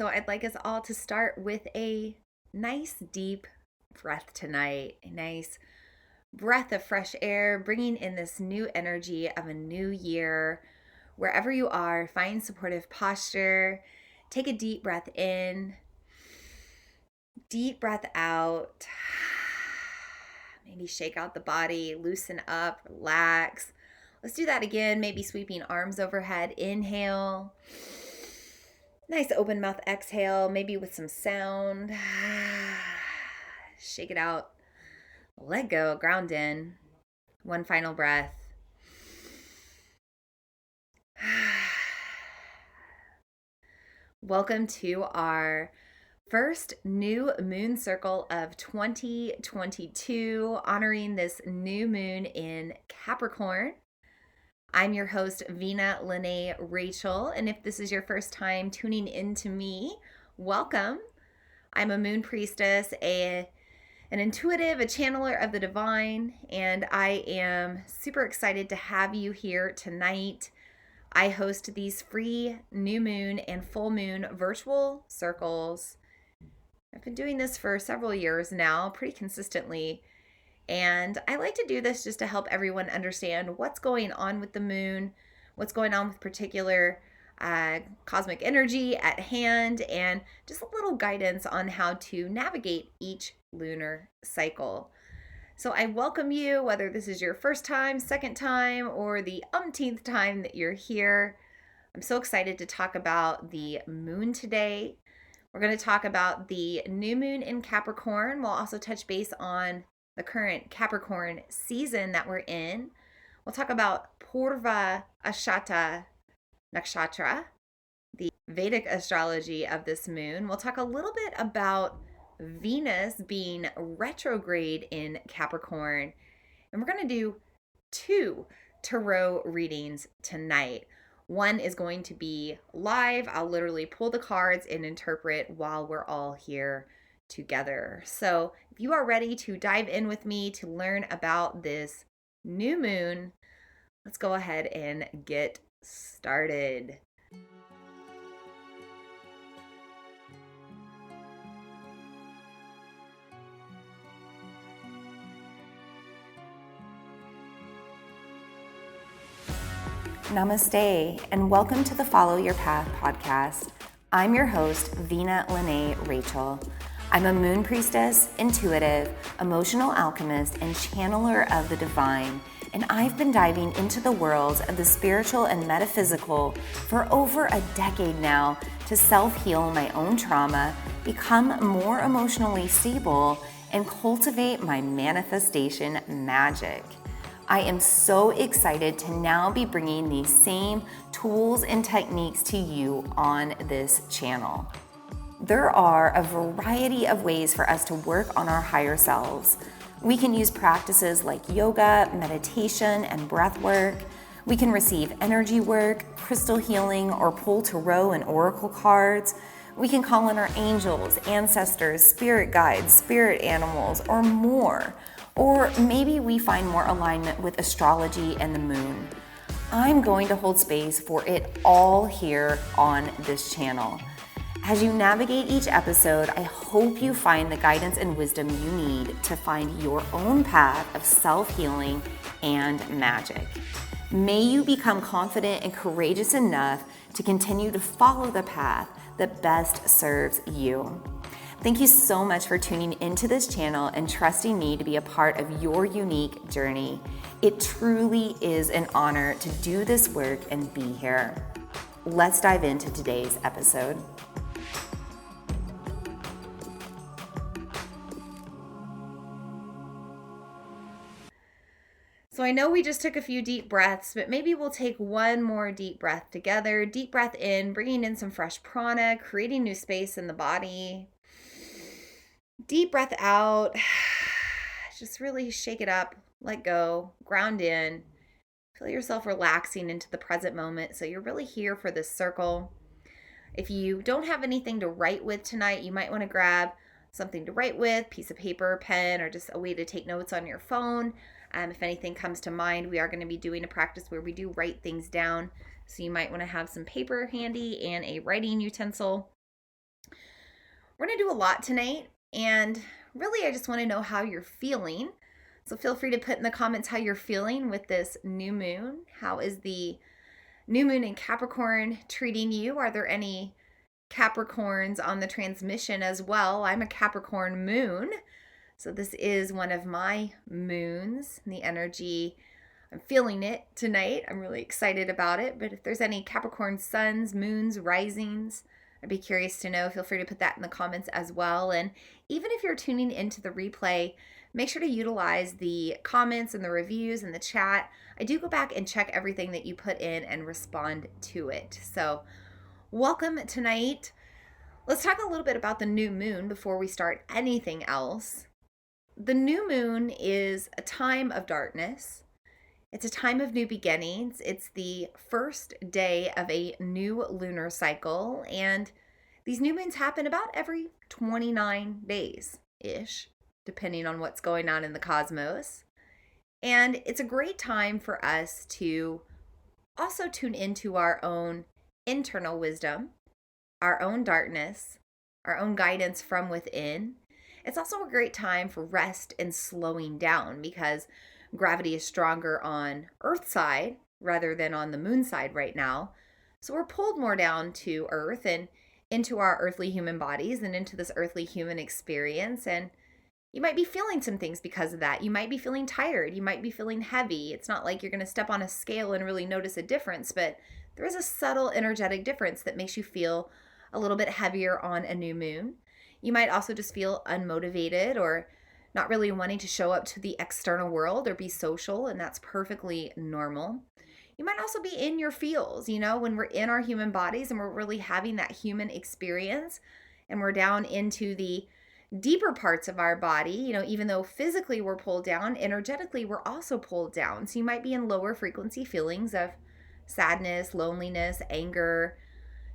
So I'd like us all to start with a nice deep breath tonight. A nice breath of fresh air, bringing in this new energy of a new year. Wherever you are, find supportive posture. Take a deep breath in, deep breath out. Maybe shake out the body, loosen up, relax. Let's do that again. Maybe sweeping arms overhead. Inhale. Nice open mouth exhale, maybe with some sound. Shake it out. Let go. Ground in. One final breath. Welcome to our first new moon circle of 2022, honoring this new moon in Capricorn. I'm your host, Vina Lene Rachel, and if this is your first time tuning into me, welcome. I'm a moon priestess, an intuitive, a channeler of the divine, and I am super excited to have you here tonight. I host these free new moon and full moon virtual circles. I've been doing this for several years now, pretty consistently. And I like to do this just to help everyone understand what's going on with the moon, what's going on with particular cosmic energy at hand, and just a little guidance on how to navigate each lunar cycle. So I welcome you, whether this is your first time, second time, or the umpteenth time that you're here. I'm so excited to talk about the moon today. We're going to talk about the new moon in Capricorn. We'll also touch base on the current Capricorn season that we're in. We'll talk about Purva Ashata Nakshatra, the Vedic astrology of this moon. We'll talk a little bit about Venus being retrograde in Capricorn. And we're going to do 2 tarot readings tonight. One is going to be live. I'll literally pull the cards and interpret while we're all here together. So if you are ready to dive in with me to learn about this new moon, let's go ahead and get started. Namaste, and welcome to the Follow Your Path podcast. I'm your host, Vina Lene Rachel. I'm a moon priestess, intuitive, emotional alchemist, and channeler of the divine, and I've been diving into the worlds of the spiritual and metaphysical for over a decade now to self-heal my own trauma, become more emotionally stable, and cultivate my manifestation magic. I am so excited to now be bringing these same tools and techniques to you on this channel. There are a variety of ways for us to work on our higher selves. We can use practices like yoga, meditation, and breath work. We can receive energy work, crystal healing, or pull tarot and oracle cards. We can call in our angels, ancestors, spirit guides, spirit animals, or more. Or maybe we find more alignment with astrology and the moon. I'm going to hold space for it all here on this channel. As you navigate each episode, I hope you find the guidance and wisdom you need to find your own path of self-healing and magic. May you become confident and courageous enough to continue to follow the path that best serves you. Thank you so much for tuning into this channel and trusting me to be a part of your unique journey. It truly is an honor to do this work and be here. Let's dive into today's episode. So I know we just took a few deep breaths, but maybe we'll take one more deep breath together. Deep breath in, bringing in some fresh prana, creating new space in the body. Deep breath out. Just really shake it up, let go, ground in. Feel yourself relaxing into the present moment. So you're really here for this circle. If you don't have anything to write with tonight, you might want to grab something to write with, piece of paper, pen, or just a way to take notes on your phone. If anything comes to mind, we are going to be doing a practice where we do write things down. So you might want to have some paper handy and a writing utensil. We're going to do a lot tonight, and really I just want to know how you're feeling. So feel free to put in the comments how you're feeling with this new moon. How is the new moon in Capricorn treating you? Are there any Capricorns on the transmission as well? I'm a Capricorn moon, so this is one of my moons. The energy, I'm feeling it tonight. I'm really excited about it. But if there's any Capricorn suns, moons, risings, I'd be curious to know. Feel free to put that in the comments as well. And even if you're tuning into the replay, make sure to utilize the comments and the reviews and the chat. I do go back and check everything that you put in and respond to it. So welcome tonight. Let's talk a little bit about the new moon before we start anything else. The new moon is a time of darkness. It's a time of new beginnings. It's the first day of a new lunar cycle, and these new moons happen about every 29 days-ish, depending on what's going on in the cosmos. And it's a great time for us to also tune into our own internal wisdom, our own darkness, our own guidance from within. It's also a great time for rest and slowing down because gravity is stronger on Earth side rather than on the moon side right now. So we're pulled more down to Earth and into our earthly human bodies and into this earthly human experience. And you might be feeling some things because of that. You might be feeling tired. You might be feeling heavy. It's not like you're going to step on a scale and really notice a difference, but there is a subtle energetic difference that makes you feel a little bit heavier on a new moon. You might also just feel unmotivated or not really wanting to show up to the external world or be social, and that's perfectly normal. You might also be in your feels, when we're in our human bodies and we're really having that human experience and we're down into the deeper parts of our body, even though physically we're pulled down, energetically we're also pulled down. So you might be in lower frequency feelings of sadness, loneliness, anger,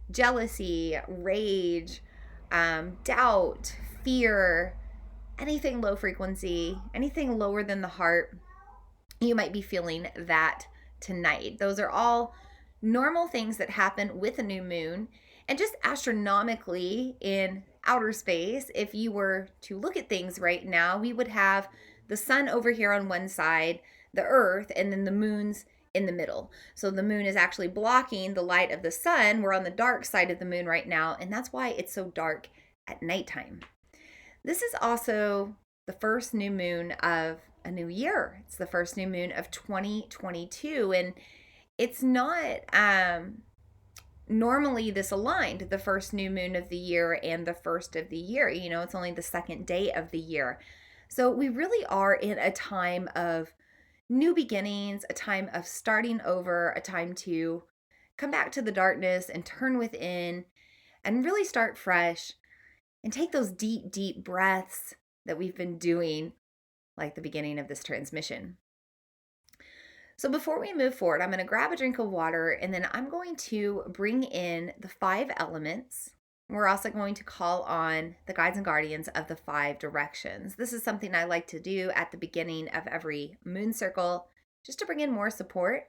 jealousy, rage, doubt, fear, anything low frequency, anything lower than the heart. You might be feeling that tonight. Those are all normal things that happen with a new moon. And just astronomically in outer space, if you were to look at things right now, we would have the sun over here on one side, the earth, and then the moon's in the middle. So the moon is actually blocking the light of the sun. We're on the dark side of the moon right now, and that's why it's so dark at nighttime. This is also the first new moon of a new year. It's the first new moon of 2022, and it's not normally this aligned, the first new moon of the year and the first of the year. It's only the second day of the year. So we really are in a time of new beginnings, a time of starting over, a time to come back to the darkness and turn within and really start fresh and take those deep, deep breaths that we've been doing like the beginning of this transmission. So before we move forward, I'm going to grab a drink of water and then I'm going to bring in the 5 elements. We're also going to call on the guides and guardians of the 5 directions. This is something I like to do at the beginning of every moon circle, just to bring in more support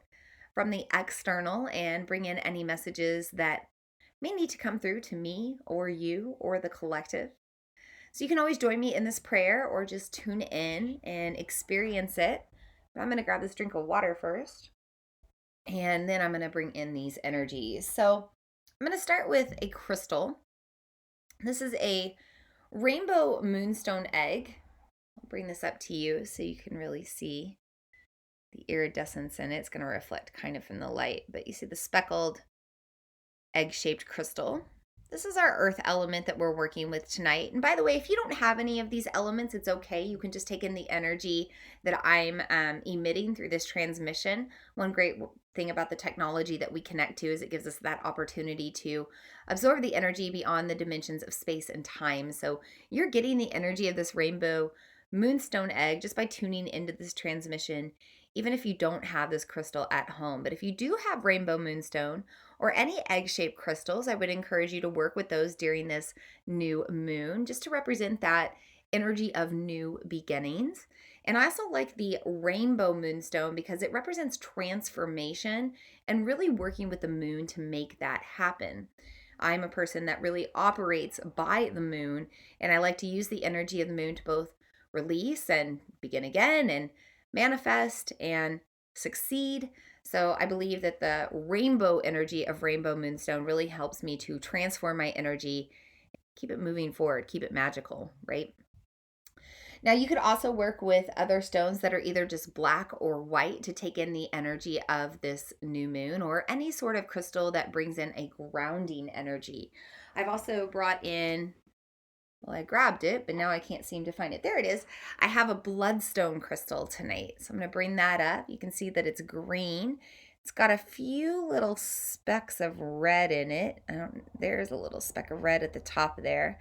from the external and bring in any messages that may need to come through to me or you or the collective. So you can always join me in this prayer or just tune in and experience it. But I'm going to grab this drink of water first, and then I'm going to bring in these energies. So I'm going to start with a crystal. This is a rainbow moonstone egg. I'll bring this up to you so you can really see the iridescence in it. It's going to reflect kind of in the light, but you see the speckled egg-shaped crystal. This is our earth element that we're working with tonight. And by the way, if you don't have any of these elements, it's okay. You can just take in the energy that I'm emitting through this transmission. One great thing about the technology that we connect to is it gives us that opportunity to absorb the energy beyond the dimensions of space and time. So you're getting the energy of this rainbow moonstone egg just by tuning into this transmission, even if you don't have this crystal at home. But if you do have rainbow moonstone or any egg-shaped crystals, I would encourage you to work with those during this new moon, just to represent that energy of new beginnings. And I also like the rainbow moonstone because it represents transformation and really working with the moon to make that happen. I'm a person that really operates by the moon, and I like to use the energy of the moon to both release and begin again and manifest and succeed. So I believe that the rainbow energy of Rainbow Moonstone really helps me to transform my energy, keep it moving forward, keep it magical, right? Now, you could also work with other stones that are either just black or white to take in the energy of this new moon, or any sort of crystal that brings in a grounding energy. I've also brought in, well, I grabbed it, but now I can't seem to find it. There it is. I have a bloodstone crystal tonight. So I'm going to bring that up. You can see that it's green. It's got a few little specks of red in it. There's a little speck of red at the top there.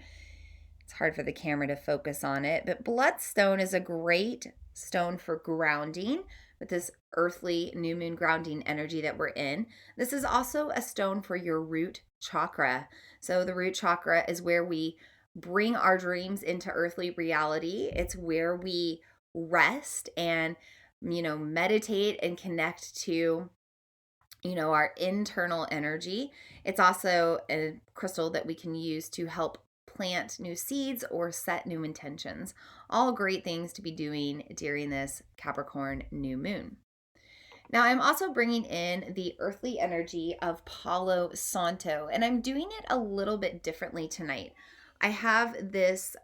It's hard for the camera to focus on it, but bloodstone is a great stone for grounding with this earthly new moon grounding energy that we're in. This is also a stone for your root chakra. So the root chakra is where we bring our dreams into earthly reality. It's where we rest and, meditate and connect to, our internal energy. It's also a crystal that we can use to help plant new seeds or set new intentions. All great things to be doing during this Capricorn new moon. Now, I'm also bringing in the earthly energy of Palo Santo, and I'm doing it a little bit differently tonight. I have this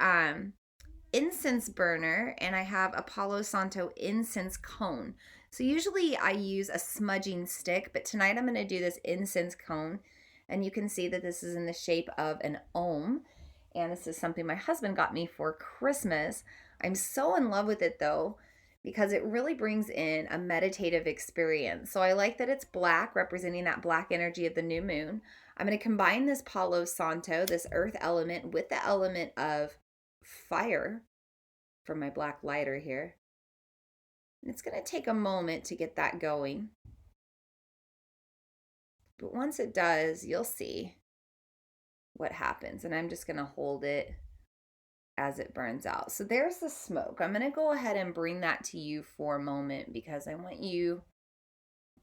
incense burner, and I have a Palo Santo incense cone. So usually I use a smudging stick, but tonight I'm going to do this incense cone, and you can see that this is in the shape of an Om. And this is something my husband got me for Christmas. I'm so in love with it though, because it really brings in a meditative experience. So I like that it's black, representing that black energy of the new moon. I'm going to combine this Palo Santo, this earth element, with the element of fire from my black lighter here. And it's going to take a moment to get that going. But once it does, you'll see what happens. And I'm just going to hold it as it burns out. So there's the smoke. I'm going to go ahead and bring that to you for a moment because I want you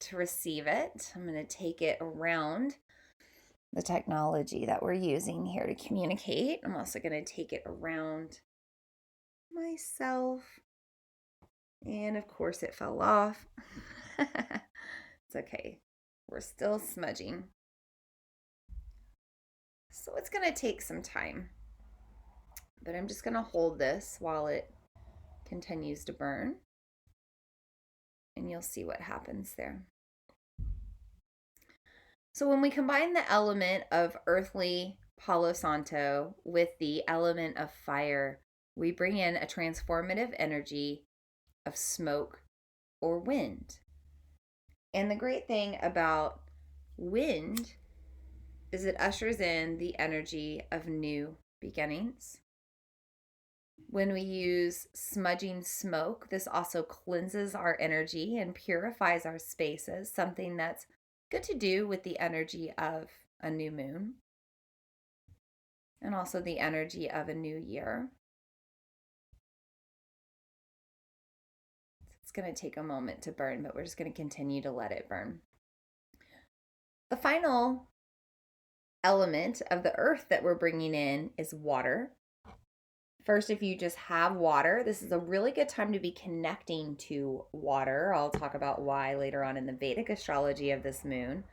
to receive it. I'm going to take it around the technology that we're using here to communicate. I'm also going to take it around myself. And of course it fell off. It's okay. We're still smudging. So it's going to take some time. But I'm just going to hold this while it continues to burn. And you'll see what happens there. So when we combine the element of earthly Palo Santo with the element of fire, we bring in a transformative energy of smoke or wind. And the great thing about wind is it ushers in the energy of new beginnings. When we use smudging smoke, this also cleanses our energy and purifies our spaces, something that's good to do with the energy of a new moon and also the energy of a new year. It's going to take a moment to burn, but we're just going to continue to let it burn. The final element of the earth that we're bringing in is water. First, if you just have water, this is a really good time to be connecting to water. I'll talk about why later on in the Vedic astrology of this moon.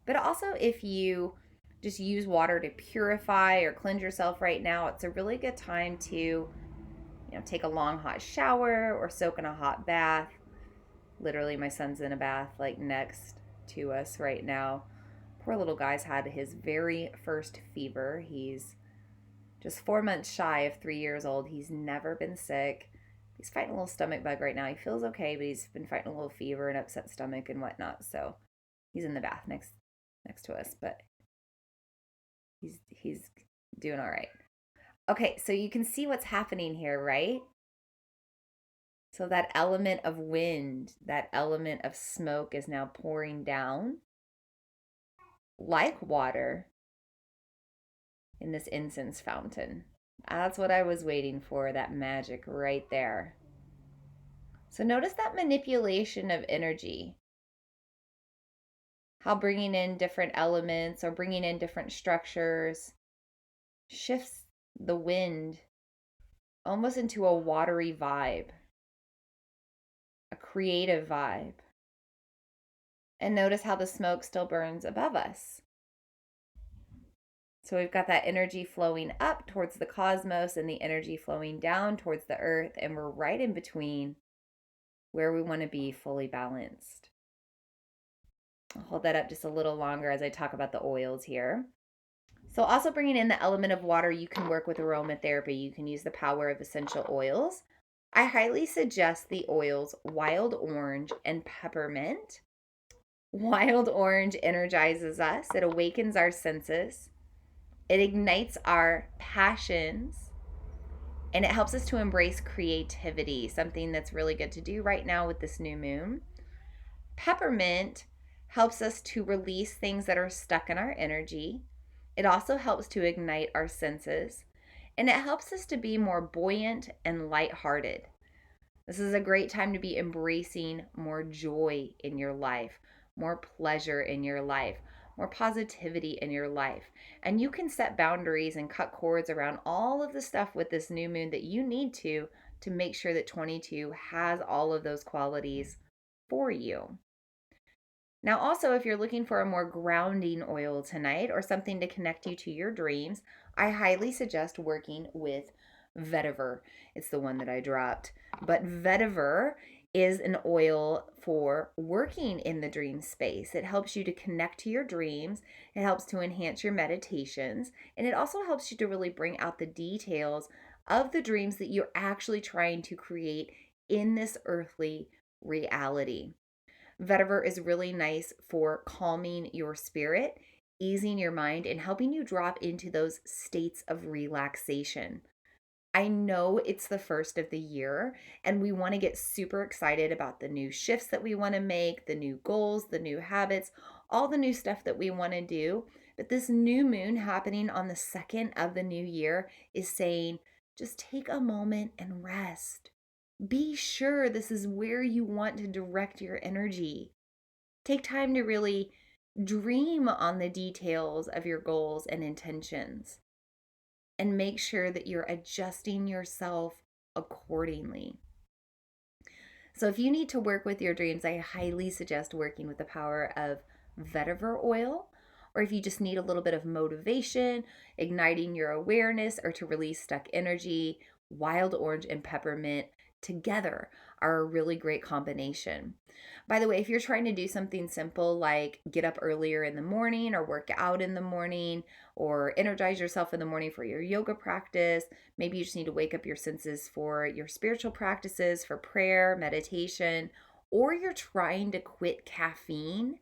But also, if you just use water to purify or cleanse yourself right now, it's a really good time to, take a long hot shower or soak in a hot bath. Literally, my son's in a bath like next to us right now. Poor little guy's had his very first fever. He's just 4 months shy of 3 years old. He's never been sick. He's fighting a little stomach bug right now. He feels okay, but he's been fighting a little fever and upset stomach and whatnot. So he's in the bath next to us, but he's doing all right. Okay, so you can see what's happening here, right? So that element of wind, that element of smoke is now pouring down like water in this incense fountain. That's what I was waiting for, that magic right there. So notice that manipulation of energy. how bringing in different elements or bringing in different structures shifts the wind almost into a watery vibe, a creative vibe. And notice how the smoke still burns above us. So we've got that energy flowing up towards the cosmos and the energy flowing down towards the earth, and we're right in between where we want to be fully balanced. I'll hold that up just a little longer as I talk about the oils here. So also bringing in the element of water, you can work with aromatherapy. You can use the power of essential oils. I highly suggest the oils wild orange and peppermint. Wild orange energizes us. It awakens our senses. It ignites our passions. And it helps us to embrace creativity, something that's really good to do right now with this new moon. Peppermint helps us to release things that are stuck in our energy. It also helps to ignite our senses, and it helps us to be more buoyant and lighthearted. This is a great time to be embracing more joy in your life, more pleasure in your life, more positivity in your life. And you can set boundaries and cut cords around all of the stuff with this new moon that you need to make sure that 22 has all of those qualities for you. Now, also, if you're looking for a more grounding oil tonight or something to connect you to your dreams, I highly suggest working with vetiver. It's the one that I dropped. But vetiver is an oil for working in the dream space. It helps you to connect to your dreams. It helps to enhance your meditations. And it also helps you to really bring out the details of the dreams that you're actually trying to create in this earthly reality. Vetiver is really nice for calming your spirit, easing your mind, and helping you drop into those states of relaxation. I know it's the first of the year, and we want to get super excited about the new shifts that we want to make, the new goals, the new habits, all the new stuff that we want to do. But this new moon happening on the second of the new year is saying, just take a moment and rest. Be sure this is where you want to direct your energy. Take time to really dream on the details of your goals and intentions, and make sure that you're adjusting yourself accordingly. So if you need to work with your dreams, I highly suggest working with the power of vetiver oil. Or if you just need a little bit of motivation, igniting your awareness, or to release stuck energy, wild orange and peppermint together are a really great combination. By the way, if you're trying to do something simple like get up earlier in the morning or work out in the morning or energize yourself in the morning for your yoga practice, maybe you just need to wake up your senses for your spiritual practices, for prayer, meditation, or you're trying to quit caffeine,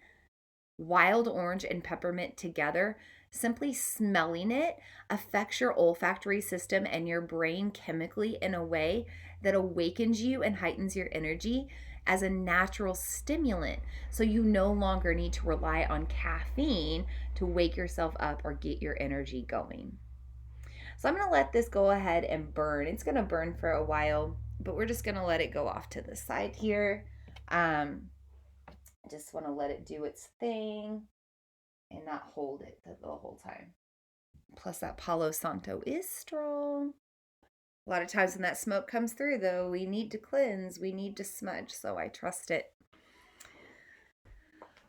wild orange and peppermint together, simply smelling it affects your olfactory system and your brain chemically in a way that awakens you and heightens your energy as a natural stimulant. So you no longer need to rely on caffeine to wake yourself up or get your energy going. So I'm going to let this go ahead and burn. It's going to burn for a while, but we're just going to let it go off to the side here. I just want to let it do its thing and not hold it the whole time. Plus that Palo Santo is strong. A lot of times when that smoke comes through, though, we need to cleanse, we need to smudge, so I trust it.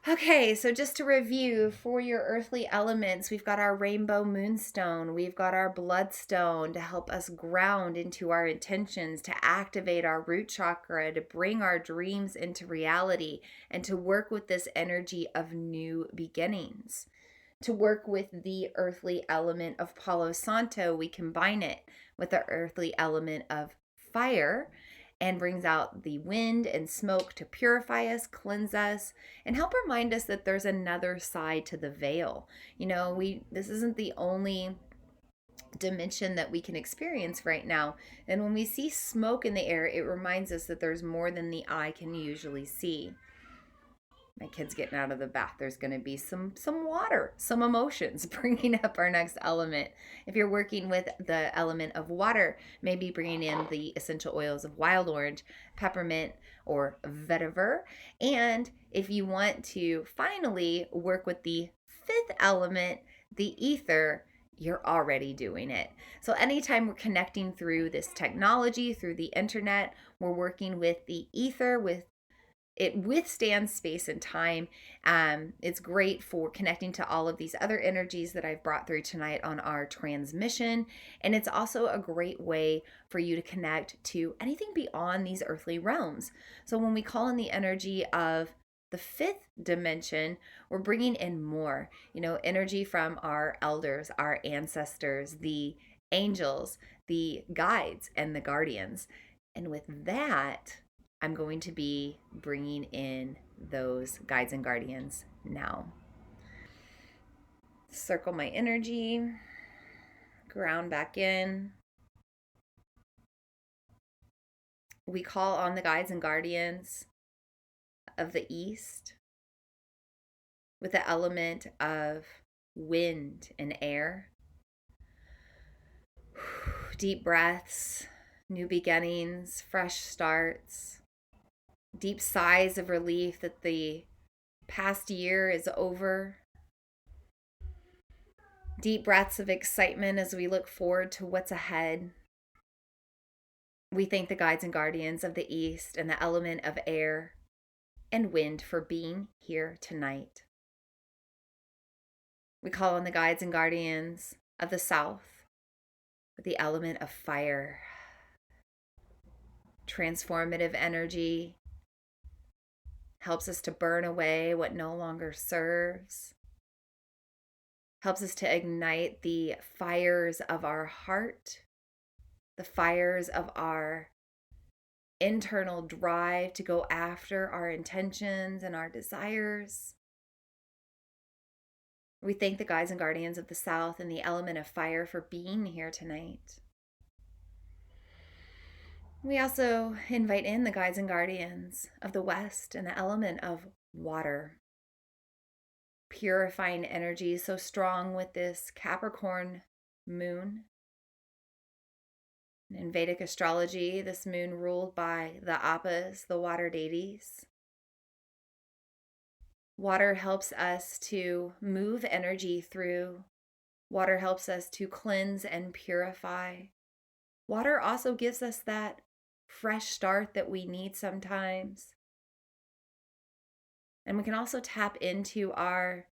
Okay, so just to review, for your earthly elements, we've got our rainbow moonstone, we've got our bloodstone to help us ground into our intentions, to activate our root chakra, to bring our dreams into reality, and to work with this energy of new beginnings. To work with the earthly element of Palo Santo, we combine it with the earthly element of fire, and brings out the wind and smoke to purify us, cleanse us, and help remind us that there's another side to the veil. This isn't the only dimension that we can experience right now. And when we see smoke in the air, it reminds us that there's more than the eye can usually see. My kid's getting out of the bath. There's going to be some water, some emotions bringing up our next element. If you're working with the element of water, maybe bringing in the essential oils of wild orange, peppermint, or vetiver. And if you want to finally work with the fifth element, the ether, you're already doing it. So anytime we're connecting through this technology, through the internet, we're working with the ether, with it withstands space and time. It's great for connecting to all of these other energies that I've brought through tonight on our transmission. And it's also a great way for you to connect to anything beyond these earthly realms. So when we call in the energy of the fifth dimension, we're bringing in more, energy from our elders, our ancestors, the angels, the guides, and the guardians. And with that, I'm going to be bringing in those guides and guardians now. Circle my energy, ground back in. We call on the guides and guardians of the East with the element of wind and air. Deep breaths, new beginnings, fresh starts. Deep sighs of relief that the past year is over. Deep breaths of excitement as we look forward to what's ahead. We thank the guides and guardians of the East and the element of air and wind for being here tonight. We call on the guides and guardians of the South with the element of fire. Transformative energy. Helps us to burn away what no longer serves. Helps us to ignite the fires of our heart, the fires of our internal drive to go after our intentions and our desires. We thank the guides and guardians of the South and the element of fire for being here tonight. We also invite in the guides and guardians of the West and the element of water. Purifying energy so strong with this Capricorn moon. In Vedic astrology, this moon ruled by the Appas, the water deities. Water helps us to move energy through. Water helps us to cleanse and purify. Water also gives us that fresh start that we need sometimes. And we can also tap into our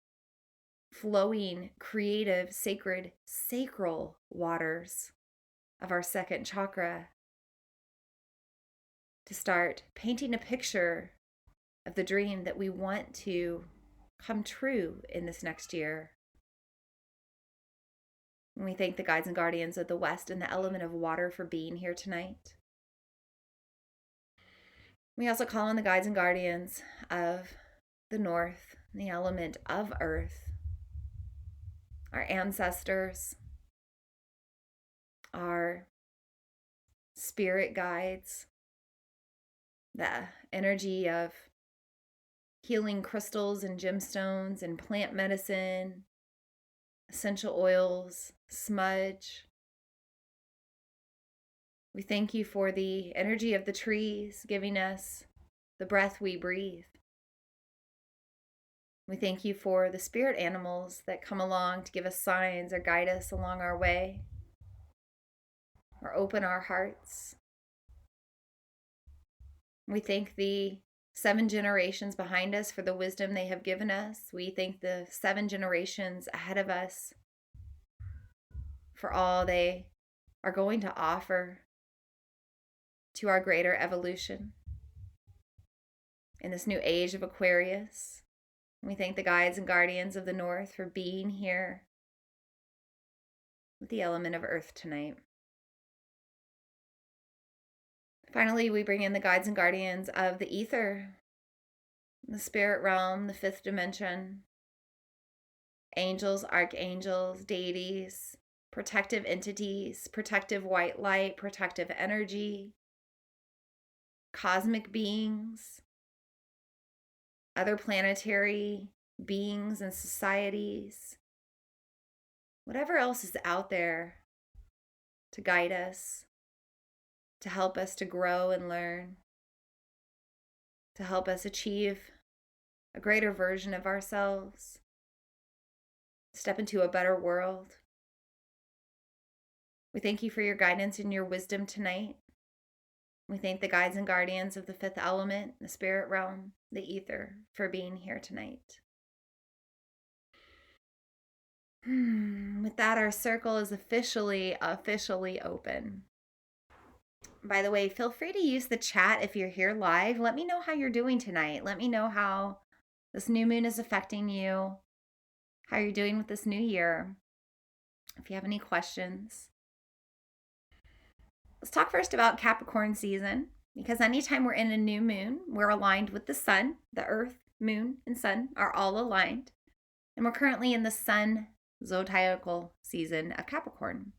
flowing, creative, sacred, sacral waters of our second chakra to start painting a picture of the dream that we want to come true in this next year. And we thank the guides and guardians of the West and the element of water for being here tonight. We also call on the guides and guardians of the North, the element of earth, our ancestors, our spirit guides, the energy of healing crystals and gemstones and plant medicine, essential oils, smudge. We thank you for the energy of the trees giving us the breath we breathe. We thank you for the spirit animals that come along to give us signs or guide us along our way or open our hearts. We thank the 7 generations behind us for the wisdom they have given us. We thank the 7 generations ahead of us for all they are going to offer to our greater evolution in this new age of Aquarius. We thank the guides and guardians of the North for being here with the element of earth tonight. Finally, we bring in the guides and guardians of the ether, the spirit realm, the 5th dimension, angels, archangels, deities, protective entities, protective white light, protective energy, cosmic beings, other planetary beings and societies, whatever else is out there to guide us, to help us to grow and learn, to help us achieve a greater version of ourselves, step into a better world. We thank you for your guidance and your wisdom tonight. We thank the guides and guardians of the fifth element, the spirit realm, the ether, for being here tonight. With that, our circle is officially open. By the way, feel free to use the chat if you're here live. Let me know how you're doing tonight. Let me know how this new moon is affecting you, how you're doing with this new year. If you have any questions. Let's talk first about Capricorn season, because anytime we're in a new moon, we're aligned with the sun. The earth, moon, and sun are all aligned. And we're currently in the sun zodiacal season of Capricorn.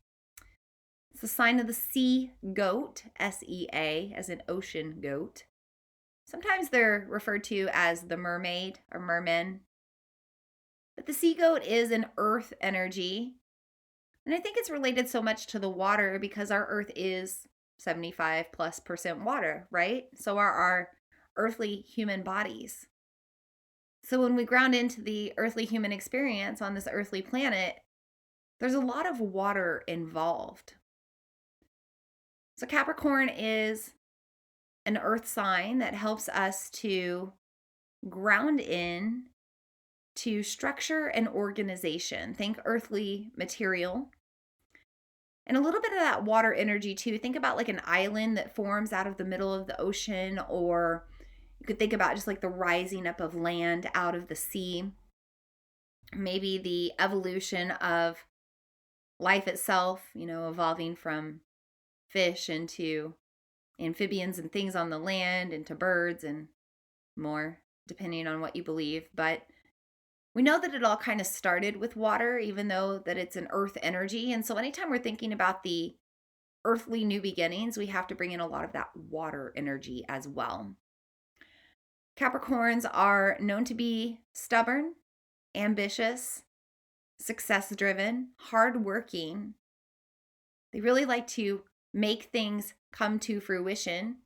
It's the sign of the sea goat, S-E-A, as an ocean goat. Sometimes they're referred to as the mermaid or merman. But the sea goat is an earth energy. And I think it's related so much to the water because our earth is 75+% water, right? So are our earthly human bodies. So when we ground into the earthly human experience on this earthly planet, there's a lot of water involved. So Capricorn is an earth sign that helps us to ground in to structure and organization. Think earthly material. And a little bit of that water energy too. Think about like an island that forms out of the middle of the ocean, or you could think about just like the rising up of land out of the sea. Maybe the evolution of life itself, evolving from fish into amphibians and things on the land, into birds and more, depending on what you believe. But we know that it all kind of started with water, even though that it's an earth energy. And so anytime we're thinking about the earthly new beginnings, we have to bring in a lot of that water energy as well. Capricorns are known to be stubborn, ambitious, success-driven, hardworking. They really like to make things come to fruition.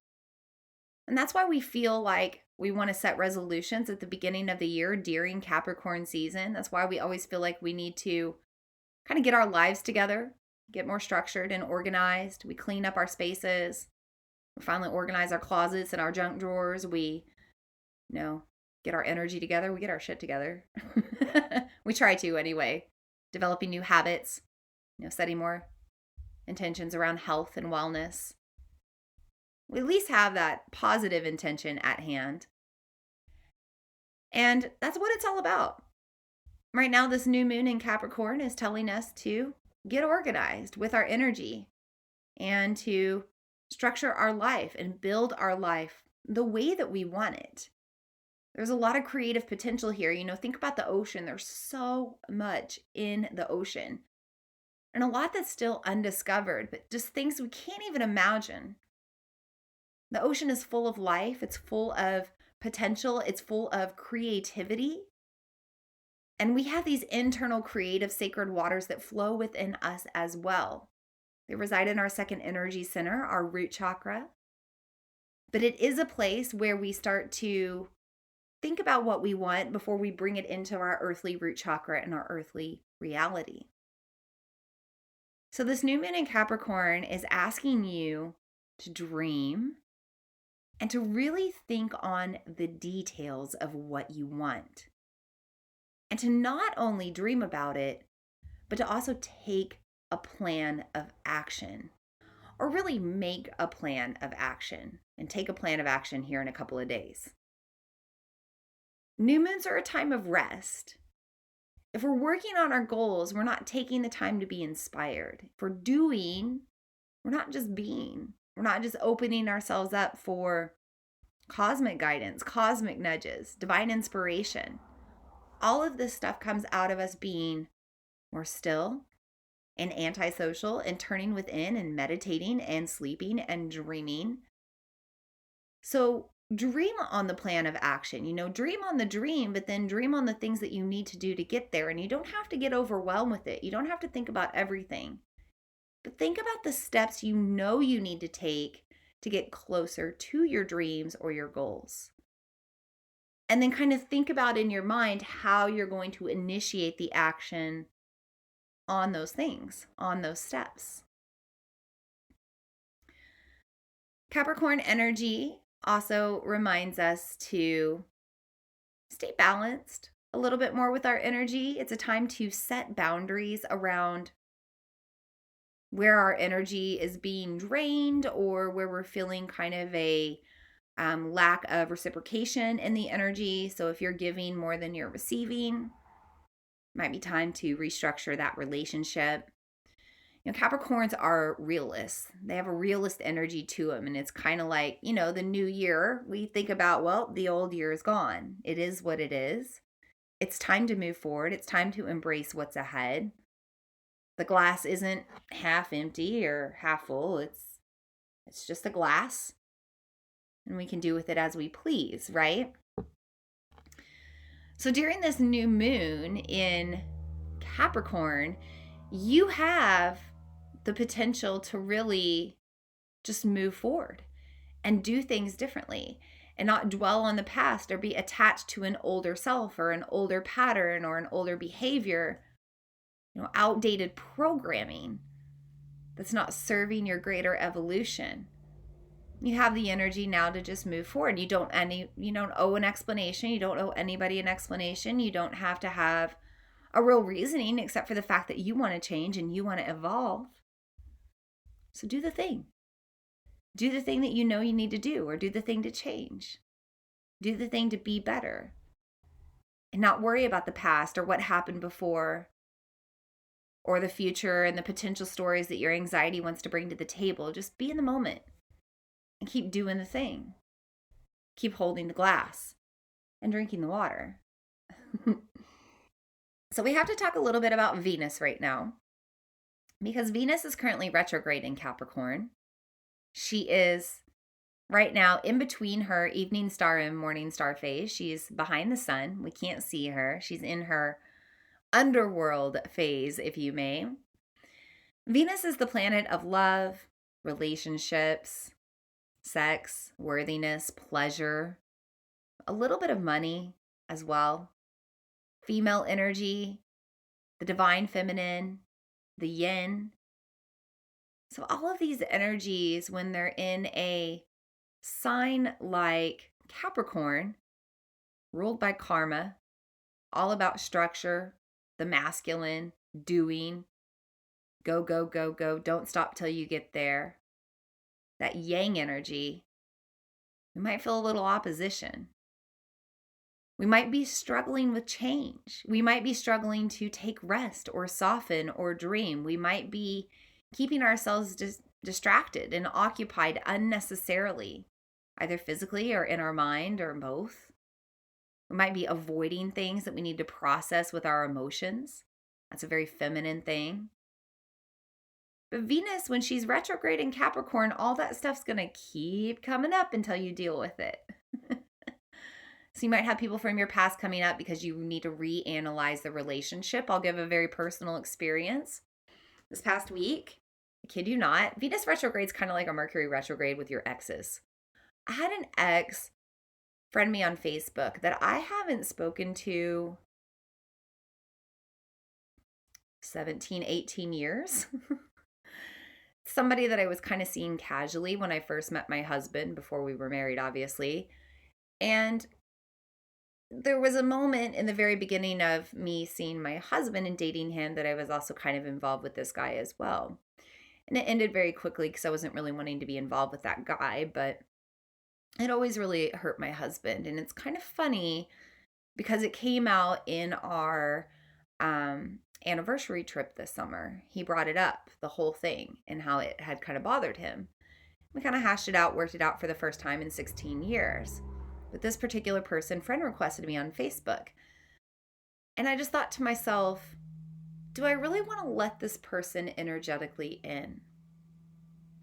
And that's why we feel like we want to set resolutions at the beginning of the year during Capricorn season. That's why we always feel like we need to kind of get our lives together, get more structured and organized. We clean up our spaces. We finally organize our closets and our junk drawers. We, get our energy together. We get our shit together. We try to anyway. Developing new habits, setting more intentions around health and wellness. We at least have that positive intention at hand. And that's what it's all about. Right now, this new moon in Capricorn is telling us to get organized with our energy and to structure our life and build our life the way that we want it. There's a lot of creative potential here. Think about the ocean. There's so much in the ocean and a lot that's still undiscovered, but just things we can't even imagine. The ocean is full of life. It's full of potential. It's full of creativity. And we have these internal creative sacred waters that flow within us as well. They reside in our second energy center, our root chakra. But it is a place where we start to think about what we want before we bring it into our earthly root chakra and our earthly reality. So this new moon in Capricorn is asking you to dream and to really think on the details of what you want. And to not only dream about it, but to also take a plan of action, or really make a plan of action and take a plan of action here in a couple of days. New moons are a time of rest. If we're working on our goals, we're not taking the time to be inspired. If we're doing, we're not just being. We're not just opening ourselves up for cosmic guidance, cosmic nudges, divine inspiration. All of this stuff comes out of us being more still and antisocial and turning within and meditating and sleeping and dreaming. So dream on the plan of action. Dream on the dream, but then dream on the things that you need to do to get there. And you don't have to get overwhelmed with it. You don't have to think about everything, but think about the steps you need to take to get closer to your dreams or your goals. And then kind of think about in your mind how you're going to initiate the action on those things, on those steps. Capricorn energy also reminds us to stay balanced a little bit more with our energy. It's a time to set boundaries around where our energy is being drained or where we're feeling kind of a lack of reciprocation in the energy. So if you're giving more than you're receiving, it might be time to restructure that relationship. Capricorns are realists. They have a realist energy to them. And it's kind of like, the new year, we think about, well, the old year is gone. It is what it is. It's time to move forward. It's time to embrace what's ahead. The glass isn't half empty or half full. It's just a glass. And we can do with it as we please, right? So during this new moon in Capricorn, you have the potential to really just move forward and do things differently and not dwell on the past or be attached to an older self or an older pattern or an older behavior, outdated programming that's not serving your greater evolution. You have the energy now to just move forward. You don't owe an explanation. You don't owe anybody an explanation. You don't have to have a real reasoning except for the fact that you want to change and you want to evolve. So do the thing. Do the thing that you need to do, or do the thing to change. Do the thing to be better. And not worry about the past or what happened before or the future and the potential stories that your anxiety wants to bring to the table. Just be in the moment and keep doing the thing. Keep holding the glass and drinking the water. So we have to talk a little bit about Venus right now, because Venus is currently retrograde in Capricorn. She is right now in between her evening star and morning star phase. She's behind the sun. We can't see her. She's in her underworld phase, if you may. Venus is the planet of love, relationships, sex, worthiness, pleasure, a little bit of money as well. Female energy, the divine feminine, the yin. So all of these energies, when they're in a sign like Capricorn, ruled by karma, all about structure, the masculine, doing, go, go, go, go, don't stop till you get there. That yang energy, we might feel a little opposition. We might be struggling with change. We might be struggling to take rest or soften or dream. We might be keeping ourselves distracted and occupied unnecessarily, either physically or in our mind or both. We might be avoiding things that we need to process with our emotions. That's a very feminine thing. But Venus, when she's retrograde in Capricorn, all that stuff's going to keep coming up until you deal with it. So you might have people from your past coming up because you need to reanalyze the relationship. I'll give a very personal experience. This past week, I kid you not, Venus retrograde is kind of like a Mercury retrograde with your exes. I had an ex friend me on Facebook that I haven't spoken to 17, 18 years. Somebody that I was kind of seeing casually when I first met my husband, before we were married, obviously. And there was a moment in the very beginning of me seeing my husband and dating him that I was also kind of involved with this guy as well. And it ended very quickly because I wasn't really wanting to be involved with that guy, but it always really hurt my husband. And it's kind of funny because it came out in our anniversary trip this summer. He brought it up, the whole thing, and how it had kind of bothered him. We kind of hashed it out, worked it out for the first time in 16 years. But this particular person friend requested me on Facebook. And I just thought to myself, do I really want to let this person energetically in?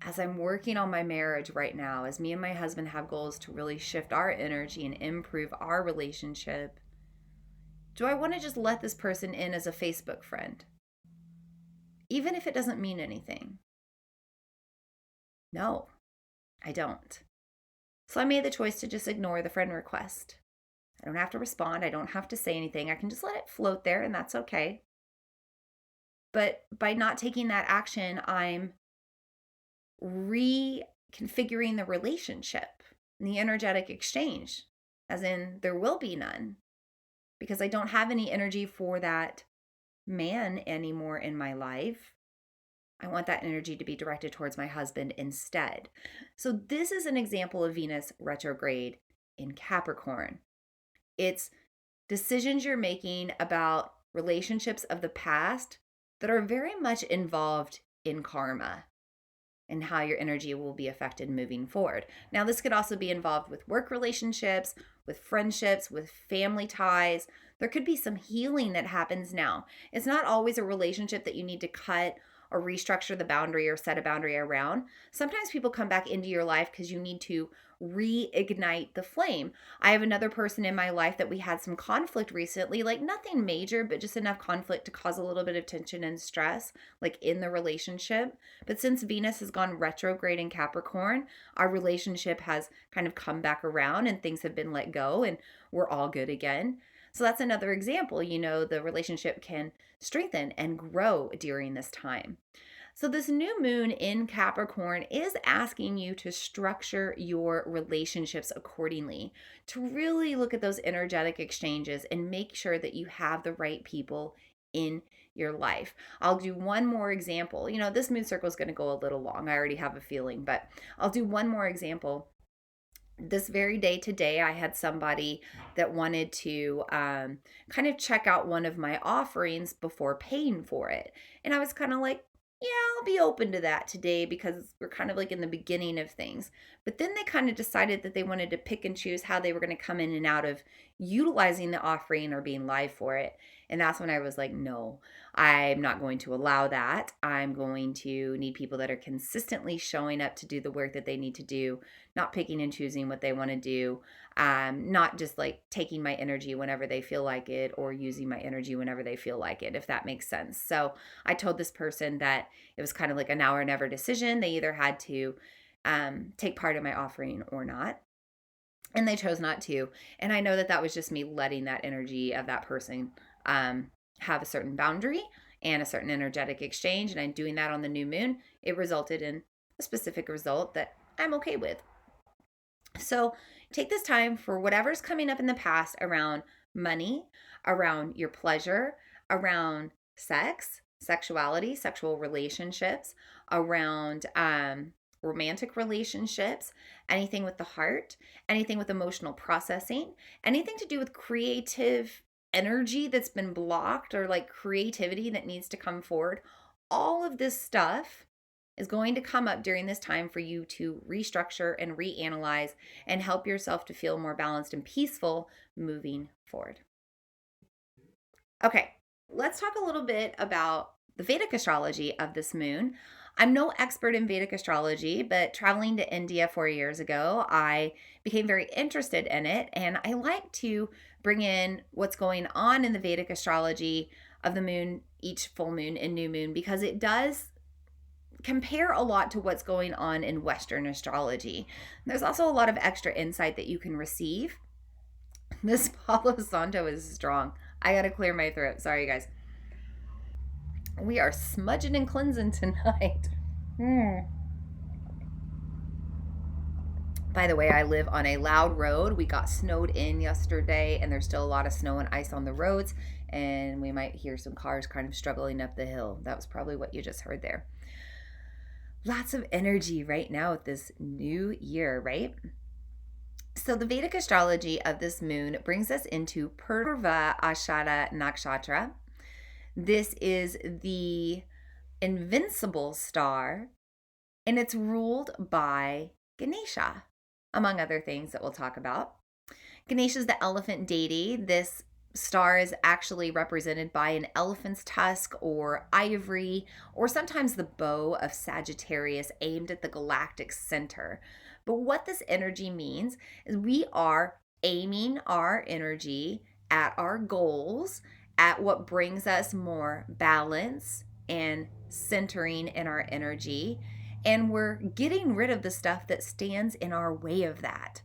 as I'm working on my marriage right now, as me and my husband have goals to really shift our energy and improve our relationship, do I want to just let this person in as a Facebook friend? Even if it doesn't mean anything? No, I don't. So I made the choice to just ignore the friend request. I don't have to respond. I don't have to say anything. I can just let it float there, and that's okay. But by not taking that action, I'm reconfiguring the relationship and the energetic exchange, as in there will be none, because I don't have any energy for that man anymore in my life. I want that energy to be directed towards my husband instead. So this is an example of Venus retrograde in Capricorn. It's decisions you're making about relationships of the past that are very much involved in karma and how your energy will be affected moving forward. Now, this could also be involved with work relationships, with friendships, with family ties. There could be some healing that happens now. It's not always a relationship that you need to cut or restructure the boundary or set a boundary around. Sometimes people come back into your life because you need to reignite the flame. I have another person in my life that we had some conflict recently, like nothing major, but just enough conflict to cause a little bit of tension and stress, like in the relationship. But since Venus has gone retrograde in Capricorn, our relationship has kind of come back around and things have been let go and we're all good again. So that's another example. The relationship can strengthen and grow during this time. So, this new moon in Capricorn is asking you to structure your relationships accordingly, to really look at those energetic exchanges and make sure that you have the right people in your life. I'll do one more example. This moon circle is going to go a little long. I already have a feeling, but I'll do one more example. This very day today, I had somebody that wanted to kind of check out one of my offerings before paying for it. And I was kind of like, yeah, I'll be open to that today because we're kind of like in the beginning of things. But then they kind of decided that they wanted to pick and choose how they were going to come in and out of utilizing the offering or being live for it. And that's when I was like, no, I'm not going to allow that. I'm going to need people that are consistently showing up to do the work that they need to do, not picking and choosing what they want to do, not just like taking my energy whenever they feel like it or using my energy whenever they feel like it, if that makes sense. So I told this person that it was kind of like a now or never decision. They either had to take part in my offering or not. And they chose not to. And I know that that was just me letting that energy of that person have a certain boundary and a certain energetic exchange. And I'm doing that on the new moon. It resulted in a specific result that I'm okay with. So take this time for whatever's coming up in the past around money, around your pleasure, around sex, sexuality, sexual relationships, around romantic relationships, anything with the heart, anything with emotional processing, anything to do with creative energy that's been blocked or like creativity that needs to come forward. All of this stuff is going to come up during this time for you to restructure and reanalyze and help yourself to feel more balanced and peaceful moving forward. Okay, let's talk a little bit about the Vedic astrology of this moon. I'm no expert in Vedic astrology, but traveling to India 4 years ago, I became very interested in it. And I like to bring in what's going on in the Vedic astrology of the moon, each full moon and new moon, because it does compare a lot to what's going on in Western astrology. There's also a lot of extra insight that you can receive. This Palo Santo is strong. I gotta clear my throat. Sorry, guys. We are smudging and cleansing tonight. By the way, I live on a loud road. We got snowed in yesterday, and there's still a lot of snow and ice on the roads, and we might hear some cars kind of struggling up the hill. That was probably what you just heard there. Lots of energy right now with this new year, right? So the Vedic astrology of this moon brings us into Purva Ashara Nakshatra. This is the invincible star, and it's ruled by Ganesha, among other things that we'll talk about. Ganesha is the elephant deity. This star is actually represented by an elephant's tusk or ivory, or sometimes the bow of Sagittarius aimed at the galactic center. But what this energy means is we are aiming our energy at our goals, at what brings us more balance and centering in our energy. And we're getting rid of the stuff that stands in our way of that.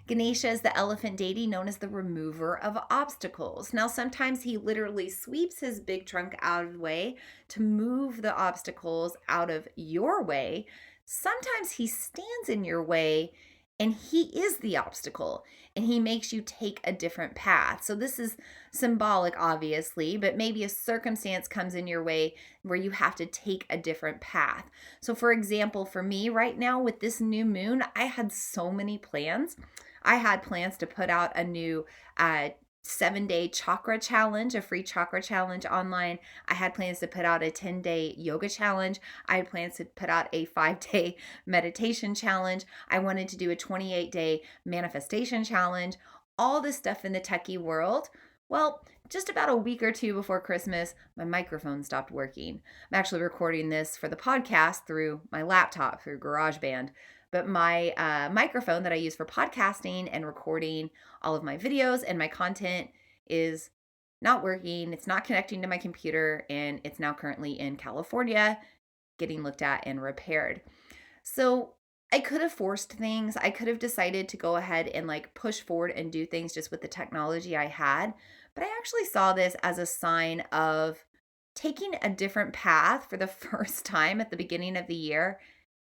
Ganesha is the elephant deity known as the remover of obstacles. Now, sometimes he literally sweeps his big trunk out of the way to move the obstacles out of your way. Sometimes he stands in your way and he is the obstacle and he makes you take a different path. So, this is symbolic, obviously, but maybe a circumstance comes in your way where you have to take a different path. So, for example, for me right now with this new moon, I had so many plans. I had plans to put out a new 7-day chakra challenge, a free chakra challenge online. I had plans to put out a 10-day yoga challenge. I had plans to put out a 5-day meditation challenge. I wanted to do a 28-day manifestation challenge. All this stuff in the techie world. Well, just about a week or two before Christmas, my microphone stopped working. I'm actually recording this for the podcast through my laptop, through GarageBand. But my microphone that I use for podcasting and recording all of my videos and my content is not working. It's not connecting to my computer, and it's now currently in California getting looked at and repaired. So I could have forced things. I could have decided to go ahead and push forward and do things just with the technology I had. But I actually saw this as a sign of taking a different path for the first time at the beginning of the year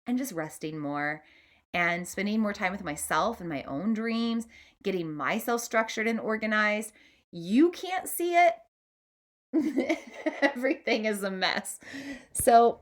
and just resting more and spending more time with myself and my own dreams, getting myself structured and organized. You can't see it. Everything is a mess. So,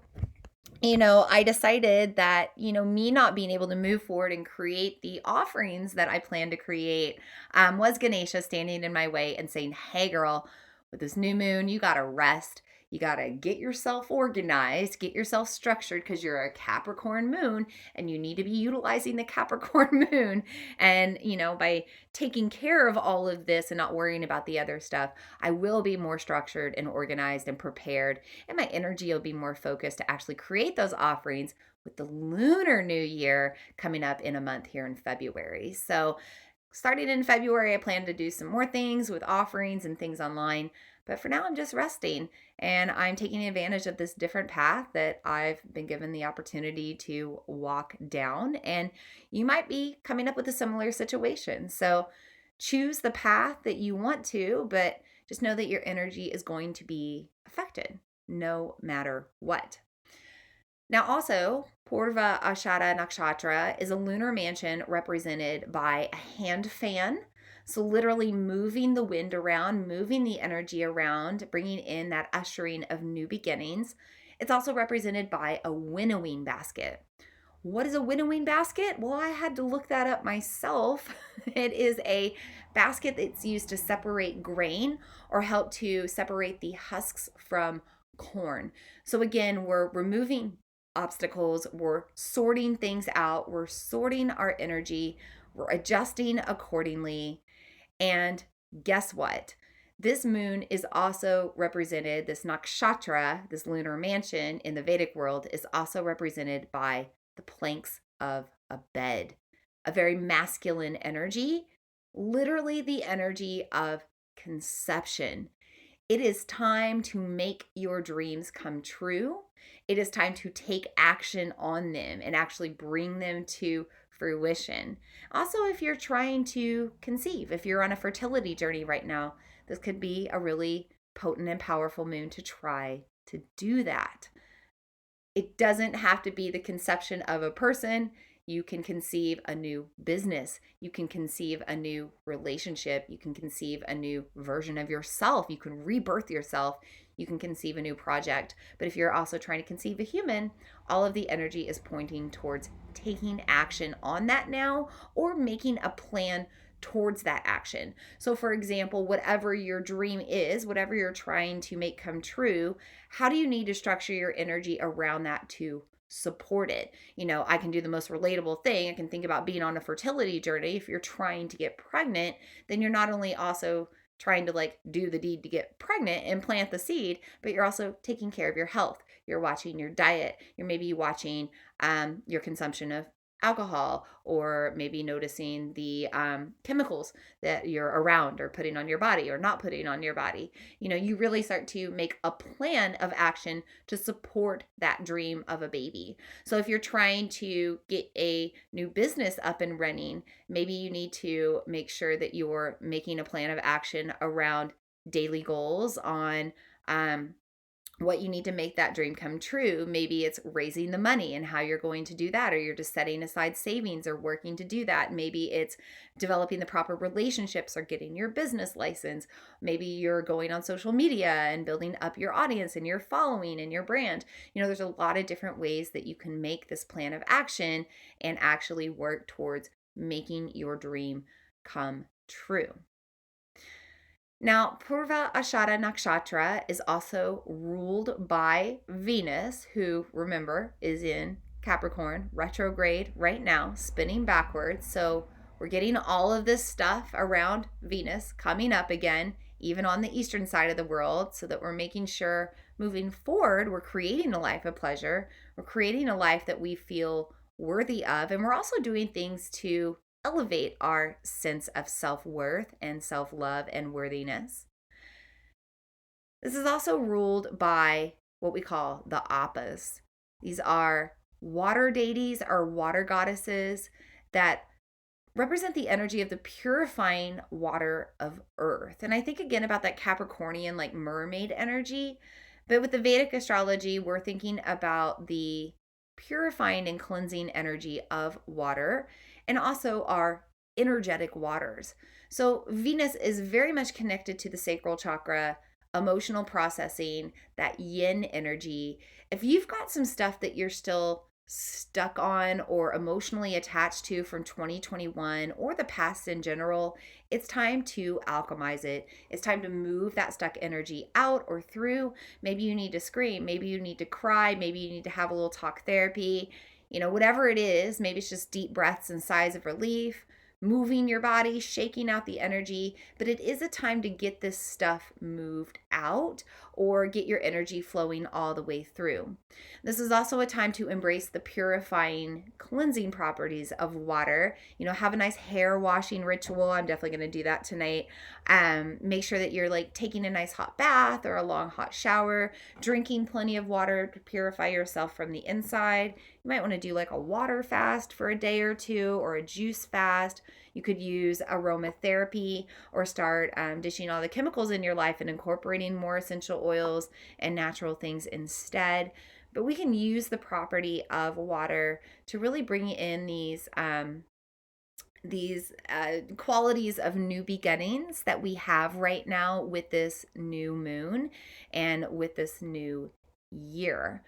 I decided that, me not being able to move forward and create the offerings that I plan to create was Ganesha standing in my way and saying, hey, girl, with this new moon, you got to rest. You got to get yourself organized, get yourself structured because you're a Capricorn moon and you need to be utilizing the Capricorn moon. And, by taking care of all of this and not worrying about the other stuff, I will be more structured and organized and prepared. And my energy will be more focused to actually create those offerings with the Lunar New Year coming up in a month here in February. So, starting in February, I plan to do some more things with offerings and things online. But for now, I'm just resting and I'm taking advantage of this different path that I've been given the opportunity to walk down. And you might be coming up with a similar situation. So choose the path that you want to, but just know that your energy is going to be affected no matter what. Now, also, Purva Ashada Nakshatra is a lunar mansion represented by a hand fan. So, literally moving the wind around, moving the energy around, bringing in that ushering of new beginnings. It's also represented by a winnowing basket. What is a winnowing basket? Well, I had to look that up myself. It is a basket that's used to separate grain or help to separate the husks from corn. So, again, we're removing obstacles, we're sorting things out, we're sorting our energy, we're adjusting accordingly. And guess what? This moon is also represented, this nakshatra, this lunar mansion in the Vedic world, is also represented by the planks of a bed, a very masculine energy, literally the energy of conception. It is time to make your dreams come true. It is time to take action on them and actually bring them to fruition. Also, if you're trying to conceive, if you're on a fertility journey right now, this could be a really potent and powerful moon to try to do that. It doesn't have to be the conception of a person. You can conceive a new business. You can conceive a new relationship. You can conceive a new version of yourself. You can rebirth yourself. You can conceive a new project. But if you're also trying to conceive a human, all of the energy is pointing towards taking action on that now or making a plan towards that action. So, for example, whatever your dream is, whatever you're trying to make come true, how do you need to structure your energy around that to support it? I can do the most relatable thing. I can think about being on a fertility journey. If you're trying to get pregnant, then you're not only also trying to like do the deed to get pregnant and plant the seed, but you're also taking care of your health. You're watching your diet. You're maybe watching your consumption of alcohol, or maybe noticing the chemicals that you're around or putting on your body or not putting on your body. You really start to make a plan of action to support that dream of a baby. So if you're trying to get a new business up and running, maybe you need to make sure that you're making a plan of action around daily goals on what you need to make that dream come true. Maybe it's raising the money and how you're going to do that, or you're just setting aside savings or working to do that. Maybe it's developing the proper relationships or getting your business license. Maybe you're going on social media and building up your audience and your following and your brand. There's a lot of different ways that you can make this plan of action and actually work towards making your dream come true. Now, Purva Ashada Nakshatra is also ruled by Venus, who, remember, is in Capricorn, retrograde right now, spinning backwards. So we're getting all of this stuff around Venus coming up again, even on the eastern side of the world, so that we're making sure moving forward, we're creating a life of pleasure. We're creating a life that we feel worthy of. And we're also doing things to elevate our sense of self-worth and self-love and worthiness. This is also ruled by what we call the Appas. These are water deities or water goddesses that represent the energy of the purifying water of earth. And I think again about that Capricornian, like mermaid energy. But with the Vedic astrology, we're thinking about the purifying and cleansing energy of water, and also our energetic waters. So Venus is very much connected to the sacral chakra, emotional processing, that yin energy. If you've got some stuff that you're still stuck on or emotionally attached to from 2021 or the past in general, it's time to alchemize it. It's time to move that stuck energy out or through. Maybe you need to scream. Maybe you need to cry. Maybe you need to have a little talk therapy. Whatever it is, maybe it's just deep breaths and sighs of relief, moving your body, shaking out the energy. But it is a time to get this stuff moved out or get your energy flowing all the way through. This is also a time to embrace the purifying, cleansing properties of water. Have a nice hair washing ritual. I'm definitely going to do that tonight. Make sure that you're like taking a nice hot bath or a long hot shower, drinking plenty of water to purify yourself from the inside. You might want to do like a water fast for a day or two, or a juice fast. You could use aromatherapy or start dishing all the chemicals in your life and incorporating more essential oils and natural things instead. But we can use the property of water to really bring in these qualities of new beginnings that we have right now with this new moon and with this new year.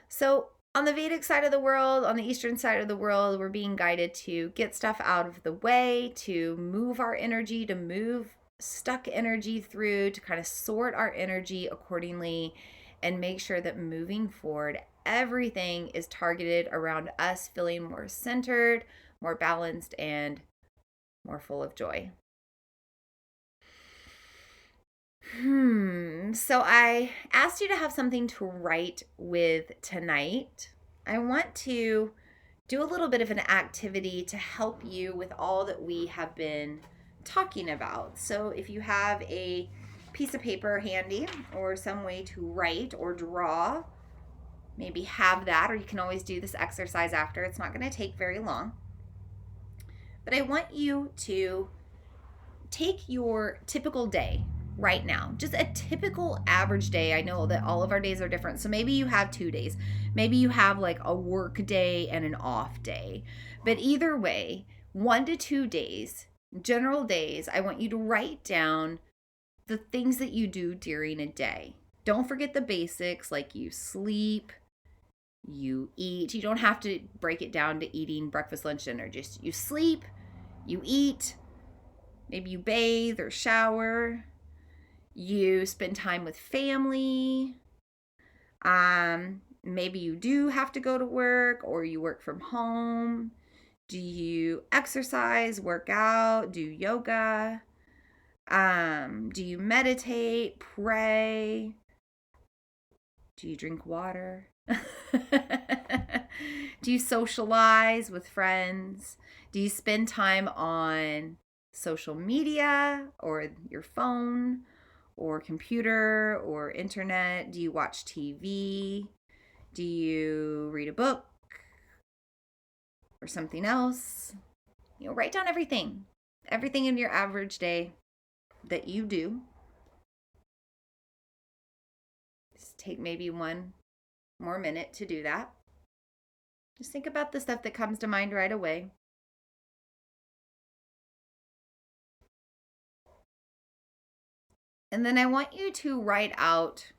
So on the Vedic side of the world, on the Eastern side of the world, we're being guided to get stuff out of the way, to move our energy, to move stuck energy through, to kind of sort our energy accordingly and make sure that moving forward, everything is targeted around us feeling more centered, more balanced, and more full of joy. So I asked you to have something to write with tonight. I want to do a little bit of an activity to help you with all that we have been talking about. So if you have a piece of paper handy or some way to write or draw, maybe have that, or you can always do this exercise after. It's not going to take very long. But I want you to take your typical day right now, just a typical average day. I know that all of our days are different. So maybe you have 2 days. Maybe you have like a work day and an off day. But either way, 1 to 2 days, general days, I want you to write down the things that you do during a day. Don't forget the basics, like you sleep, you eat. You don't have to break it down to eating breakfast, lunch, dinner. Just you sleep, you eat, maybe you bathe or shower, you spend time with family. Maybe you do have to go to work or you work from home. Do you exercise, work out, do yoga? Do you meditate, pray? Do you drink water? Do you socialize with friends? Do you spend time on social media or your phone or computer or internet? Do you watch TV? Do you read a book or something else? Write down everything in your average day that you do. Just take maybe one more minute to do that. Just think about the stuff that comes to mind right away. And then I want you to write out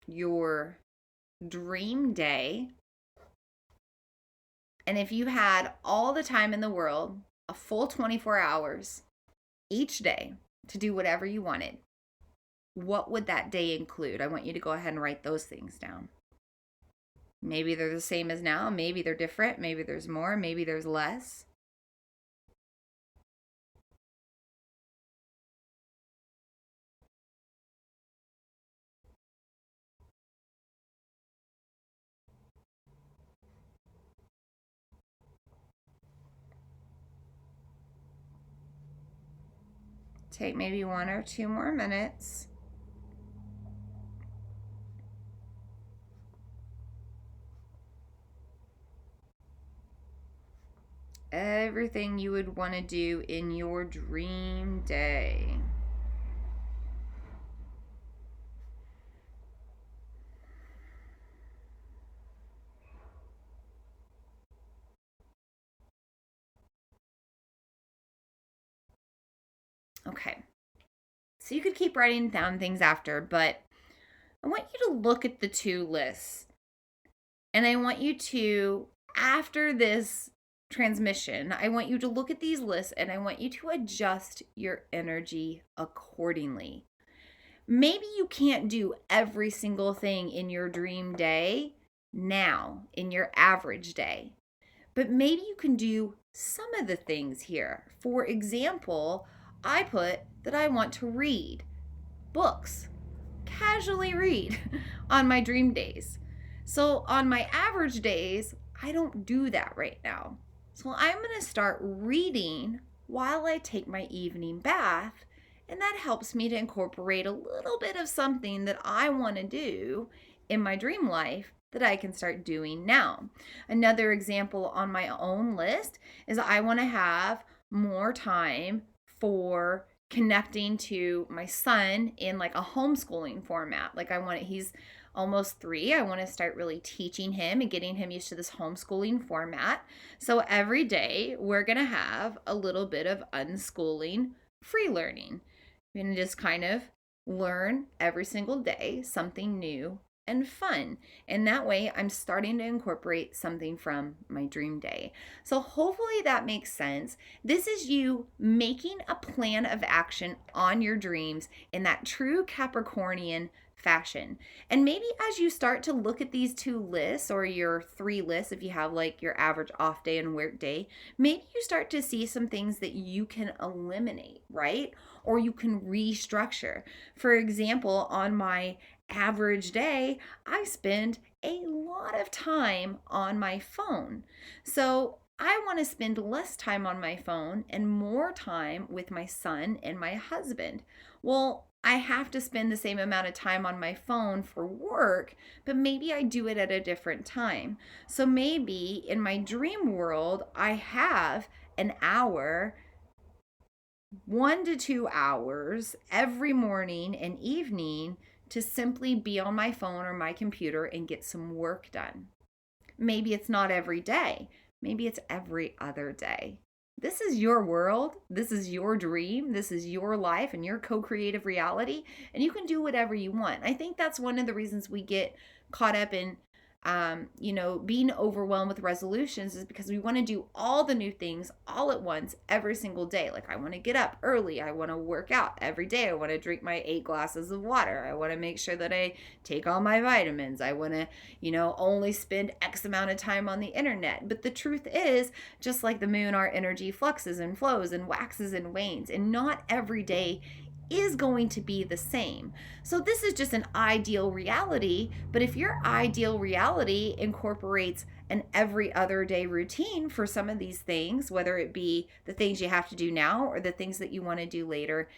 your dream day. And if you had all the time in the world, a full 24 hours each day to do whatever you wanted, what would that day include? I want you to go ahead and write those things down. Maybe they're the same as now. Maybe they're different. Maybe there's more. Maybe there's less. Take maybe 1 or 2 more minutes. Everything you would want to do in your dream day. Okay. So you could keep writing down things after, but I want you to look at the 2 lists. And I want you to, after this transmission, I want you to look at these lists and I want you to adjust your energy accordingly. Maybe you can't do every single thing in your dream day now, in your average day, but maybe you can do some of the things here. For example, I put that I want to read books, casually read on my dream days. So on my average days, I don't do that right now. So I'm going to start reading while I take my evening bath, and that helps me to incorporate a little bit of something that I want to do in my dream life that I can start doing now. Another example on my own list is I want to have more time for connecting to my son in like a homeschooling format. Like he's almost 3. I want to start really teaching him and getting him used to this homeschooling format. So every day we're going to have a little bit of unschooling free learning. We're going to just kind of learn every single day something new and fun. And that way I'm starting to incorporate something from my dream day. So hopefully that makes sense. This is you making a plan of action on your dreams in that true Capricornian fashion. And maybe as you start to look at these 2 lists or your 3 lists, if you have like your average off day and work day, maybe you start to see some things that you can eliminate, right? Or you can restructure. For example, on my average day, I spend a lot of time on my phone. So I want to spend less time on my phone and more time with my son and my husband. Well, I have to spend the same amount of time on my phone for work, but maybe I do it at a different time. So maybe in my dream world, I have an hour, 1 to 2 hours every morning and evening to simply be on my phone or my computer and get some work done. Maybe it's not every day. Maybe it's every other day. This is your world. This is your dream. This is your life and your co-creative reality. And you can do whatever you want. I think that's one of the reasons we get caught up in being overwhelmed with resolutions is because we want to do all the new things all at once every single day. Like, I want to get up early. I want to work out every day. I want to drink my 8 glasses of water. I want to make sure that I take all my vitamins. I want to, only spend X amount of time on the internet. But the truth is, just like the moon, our energy fluxes and flows and waxes and wanes, and not every day is going to be the same. So this is just an ideal reality, but if your ideal reality incorporates an every other day routine for some of these things, whether it be the things you have to do now or the things that you want to do later,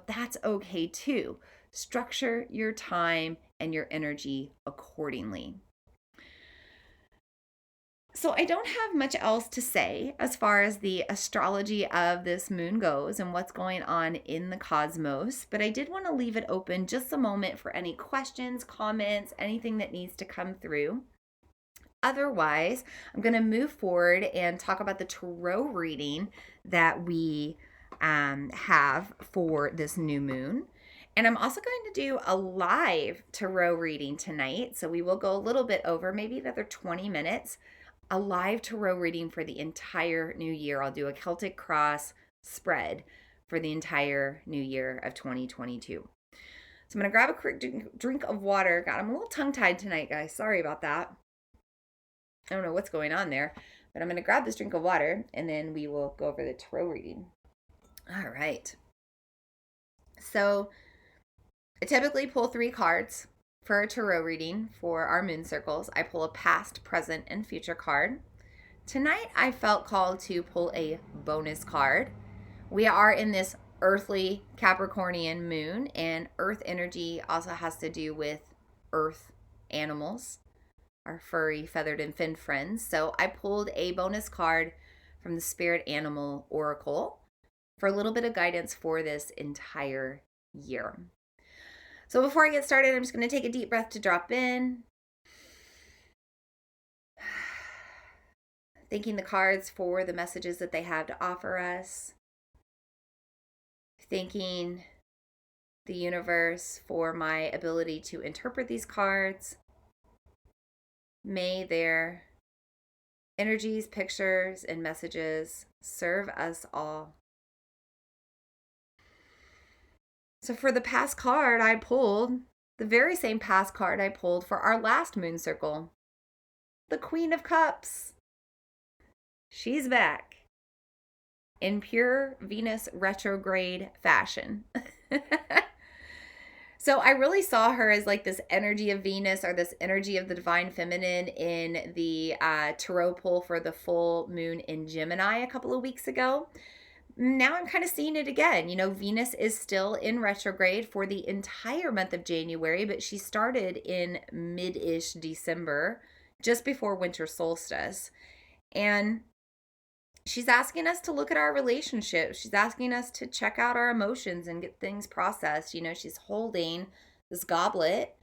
that's okay too. Structure your time and your energy accordingly. So I don't have much else to say as far as the astrology of this moon goes and what's going on in the cosmos, but I did want to leave it open just a moment for any questions, comments, anything that needs to come through. Otherwise, I'm going to move forward and talk about the tarot reading that we have for this new moon. And I'm also going to do a live tarot reading tonight. So we will go a little bit over, maybe another 20 minutes. A live tarot reading for the entire new year. I'll do a Celtic cross spread for the entire new year of 2022. So I'm going to grab a quick drink of water. God, I'm a little tongue-tied tonight, guys. Sorry about that. I don't know what's going on there, but I'm going to grab this drink of water and then we will go over the tarot reading. All right. So I typically pull 3 cards for a tarot reading for our moon circles. I pull a past, present, and future card. Tonight, I felt called to pull a bonus card. We are in this earthly Capricornian moon, and earth energy also has to do with earth animals, our furry, feathered, and finned friends. So I pulled a bonus card from the Spirit Animal Oracle for a little bit of guidance for this entire year. So before I get started, I'm just going to take a deep breath to drop in. Thanking the cards for the messages that they have to offer us. Thanking the universe for my ability to interpret these cards. May their energies, pictures, and messages serve us all. So for the past card I pulled, the very same past card I pulled for our last moon circle, the Queen of Cups. She's back in pure Venus retrograde fashion. So I really saw her as like this energy of Venus or this energy of the divine feminine in the tarot pull for the full moon in Gemini a couple of weeks ago. Now I'm kind of seeing it again. Venus is still in retrograde for the entire month of January, but she started in mid-ish December, just before winter solstice. And she's asking us to look at our relationships. She's asking us to check out our emotions and get things processed. She's holding this goblet.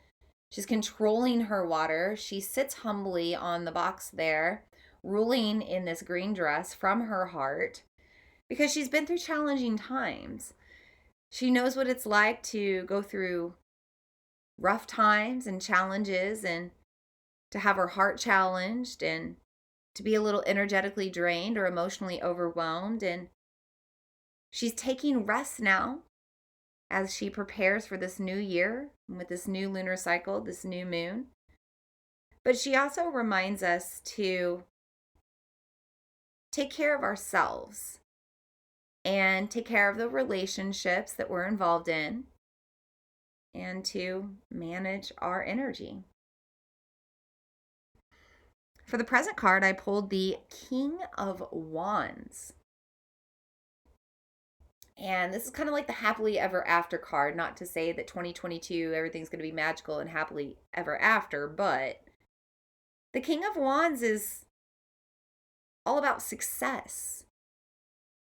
She's controlling her water. She sits humbly on the box there, ruling in this green dress from her heart. Because she's been through challenging times. She knows what it's like to go through rough times and challenges and to have her heart challenged and to be a little energetically drained or emotionally overwhelmed. And she's taking rest now as she prepares for this new year with this new lunar cycle, this new moon. But she also reminds us to take care of ourselves and take care of the relationships that we're involved in, and to manage our energy. For the present card, I pulled the King of Wands. And this is kind of like the happily ever after card. Not to say that 2022, everything's going to be magical and happily ever after, but the King of Wands is all about success.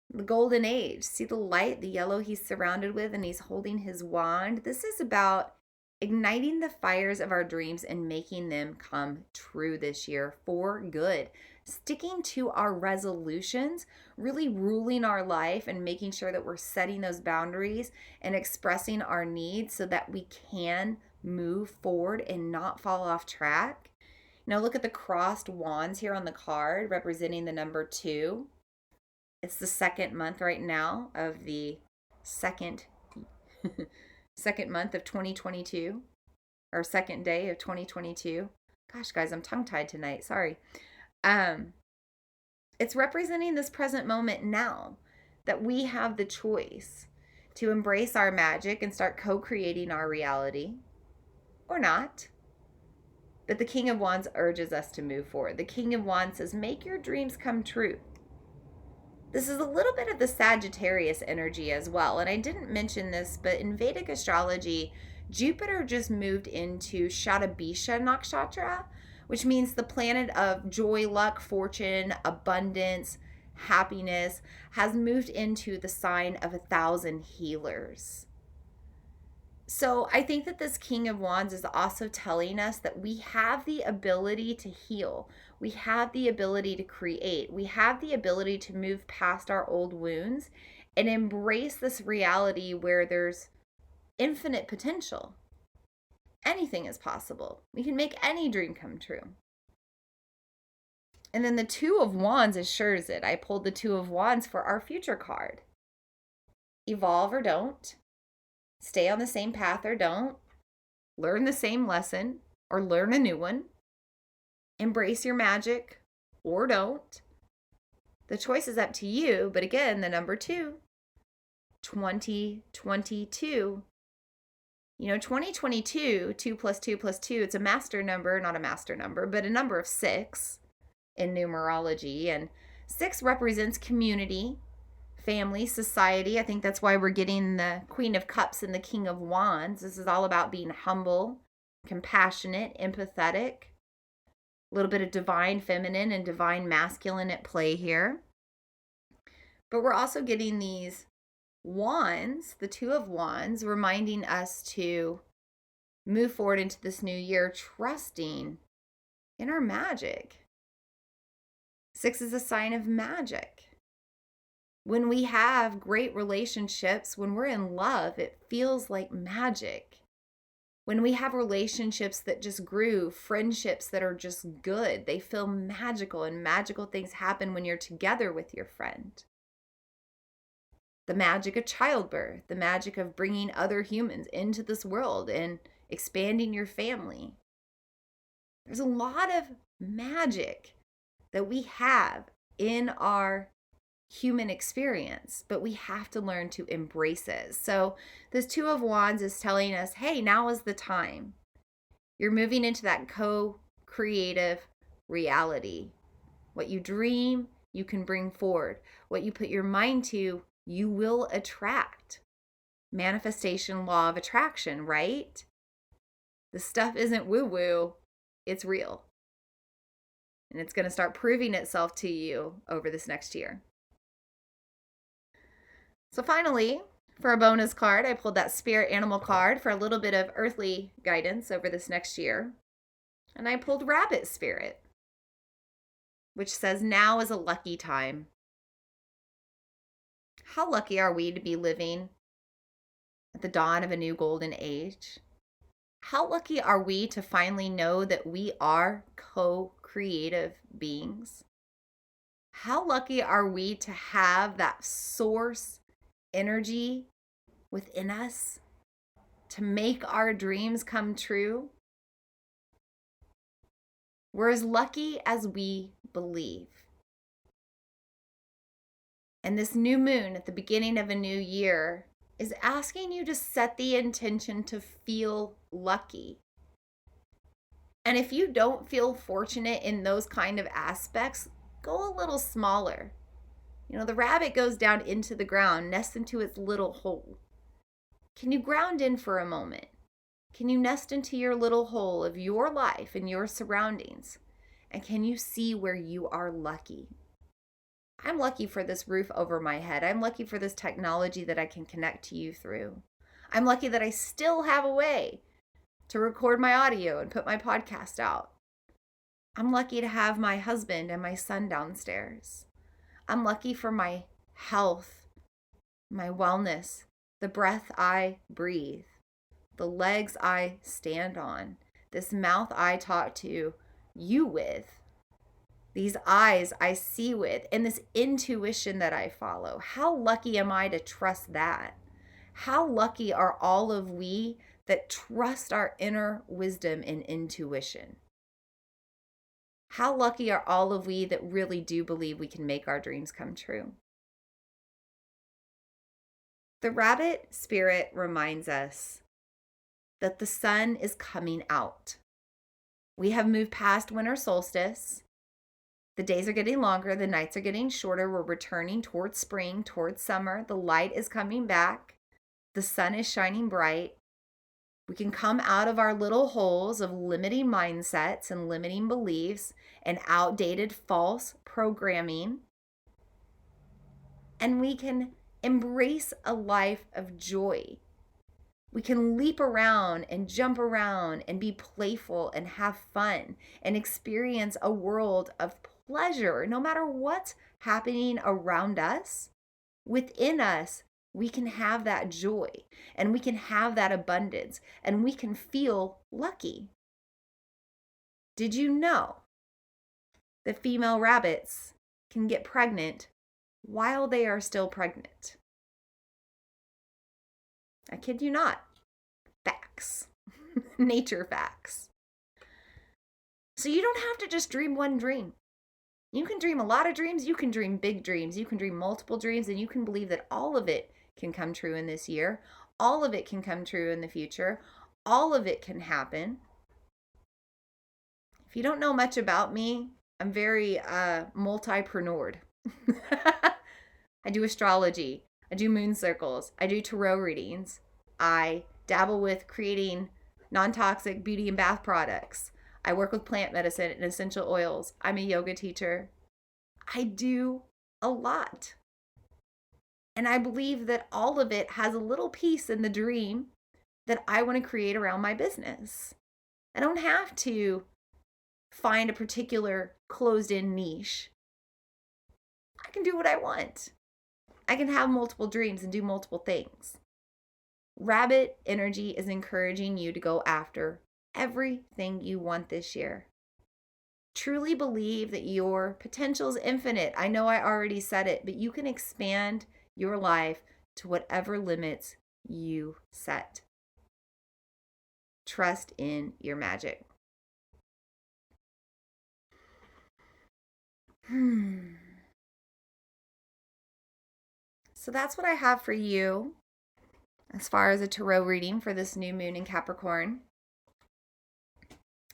The golden age. See the light, the yellow he's surrounded with, and he's holding his wand. This is about igniting the fires of our dreams and making them come true this year for good. Sticking to our resolutions, really ruling our life and making sure that we're setting those boundaries and expressing our needs so that we can move forward and not fall off track. Now look at the crossed wands here on the card representing the number 2. It's the second month right now of the second second month of 2022, or second day of 2022. Gosh, guys, I'm tongue-tied tonight. Sorry. It's representing this present moment now, that we have the choice to embrace our magic and start co-creating our reality, or not. But the King of Wands urges us to move forward. The King of Wands says, make your dreams come true. This is a little bit of the Sagittarius energy as well. And I didn't mention this, but in Vedic astrology, Jupiter just moved into Shatabisha Nakshatra, which means the planet of joy, luck, fortune, abundance, happiness, has moved into the sign of 1,000 healers. So I think that this King of Wands is also telling us that we have the ability to heal. We have the ability to create. We have the ability to move past our old wounds and embrace this reality where there's infinite potential. Anything is possible. We can make any dream come true. And then the Two of Wands assures it. I pulled the Two of Wands for our future card. Evolve or don't. Stay on the same path or don't. Learn the same lesson or learn a new one. Embrace your magic or don't. The choice is up to you. But again, the number 2, 2022. 2022, 2 plus 2 plus 2, it's a master number, not a master number, but a number of 6 in numerology. And 6 represents community, family, society. I think that's why we're getting the Queen of Cups and the King of Wands. This is all about being humble, compassionate, empathetic. A little bit of divine feminine and divine masculine at play here. But we're also getting these Wands, the Two of Wands, reminding us to move forward into this new year, trusting in our magic. 6 is a sign of magic. When we have great relationships, when we're in love, it feels like magic. When we have relationships that just grew, friendships that are just good, they feel magical, and magical things happen when you're together with your friend. The magic of childbirth, the magic of bringing other humans into this world and expanding your family. There's a lot of magic that we have in our human experience, but we have to learn to embrace it. So this Two of Wands is telling us, hey, now is the time. You're moving into that co-creative reality. What you dream, you can bring forward. What you put your mind to, you will attract. Manifestation, law of attraction, right? The stuff isn't woo-woo, it's real. And it's going to start proving itself to you over this next year. So finally, for a bonus card, I pulled that spirit animal card for a little bit of earthly guidance over this next year. And I pulled rabbit spirit, which says now is a lucky time. How lucky are we to be living at the dawn of a new golden age? How lucky are we to finally know that we are co-creative beings? How lucky are we to have that source energy within us to make our dreams come true? We're as lucky as we believe. And this new moon at the beginning of a new year is asking you to set the intention to feel lucky. And if you don't feel fortunate in those kind of aspects, go a little smaller. The rabbit goes down into the ground, nests into its little hole. Can you ground in for a moment? Can you nest into your little hole of your life and your surroundings? And can you see where you are lucky? I'm lucky for this roof over my head. I'm lucky for this technology that I can connect to you through. I'm lucky that I still have a way to record my audio and put my podcast out. I'm lucky to have my husband and my son downstairs. I'm lucky for my health, my wellness, the breath I breathe, the legs I stand on, this mouth I talk to, you with, these eyes I see with, and this intuition that I follow. How lucky am I to trust that? How lucky are all of we that trust our inner wisdom and intuition? How lucky are all of we that really do believe we can make our dreams come true? The rabbit spirit reminds us that the sun is coming out. We have moved past winter solstice. The days are getting longer. The nights are getting shorter. We're returning towards spring, towards summer. The light is coming back. The sun is shining bright. We can come out of our little holes of limiting mindsets and limiting beliefs and outdated false programming. And we can embrace a life of joy. We can leap around and jump around and be playful and have fun and experience a world of pleasure no matter what's happening around us. Within us, we can have that joy and we can have that abundance and we can feel lucky. Did you know that female rabbits can get pregnant while they are still pregnant? I kid you not. Facts. Nature facts. So you don't have to just dream one dream. You can dream a lot of dreams. You can dream big dreams. You can dream multiple dreams, and you can believe that all of it can come true in this year. All of it can come true in the future. All of it can happen. If you don't know much about me, I'm very multi-preneured. I do astrology. I do moon circles. I do tarot readings. I dabble with creating non-toxic beauty and bath products. I work with plant medicine and essential oils. I'm a yoga teacher. I do a lot. And I believe that all of it has a little piece in the dream that I want to create around my business. I don't have to find a particular closed-in niche. I can do what I want. I can have multiple dreams and do multiple things. Rabbit energy is encouraging you to go after everything you want this year. Truly believe that your potential is infinite. I know I already said it, but you can expand your life to whatever limits you set. Trust in your magic. So that's what I have for you as far as a tarot reading for this new moon in Capricorn.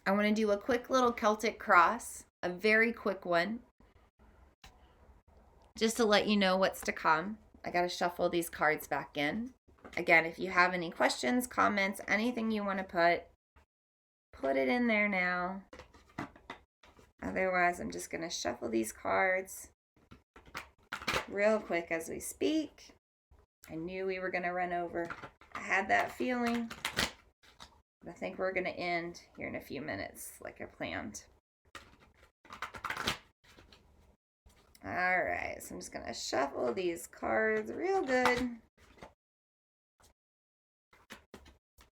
I want to do a quick little Celtic cross, a very quick one, just to let you know what's to come. I got to shuffle these cards back in. Again, if you have any questions, comments, anything you want to put it in there now. Otherwise, I'm just going to shuffle these cards real quick as we speak. I knew we were going to run over. I had that feeling. But I think we're going to end here in a few minutes like I planned. All right, so I'm just going to shuffle these cards real good.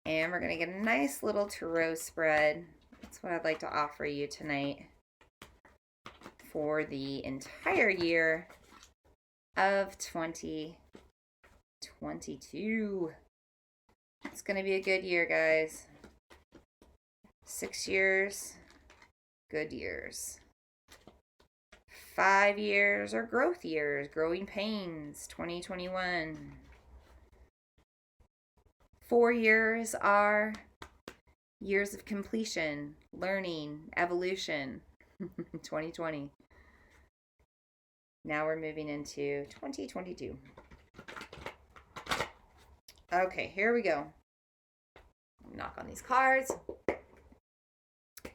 And we're going to get a nice little tarot spread. That's what I'd like to offer you tonight for the entire year of 2022. It's going to be a good year, guys. 6 years, good years. 5 years are growth years, growing pains, 2021. 4 years are years of completion, learning, evolution, 2020. Now we're moving into 2022. Okay, here we go. Knock on these cards.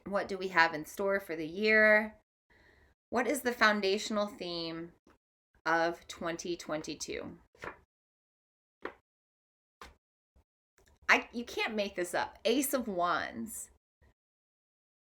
What do we have in store for the year? What is the foundational theme of 2022? You can't make this up. Ace of Wands.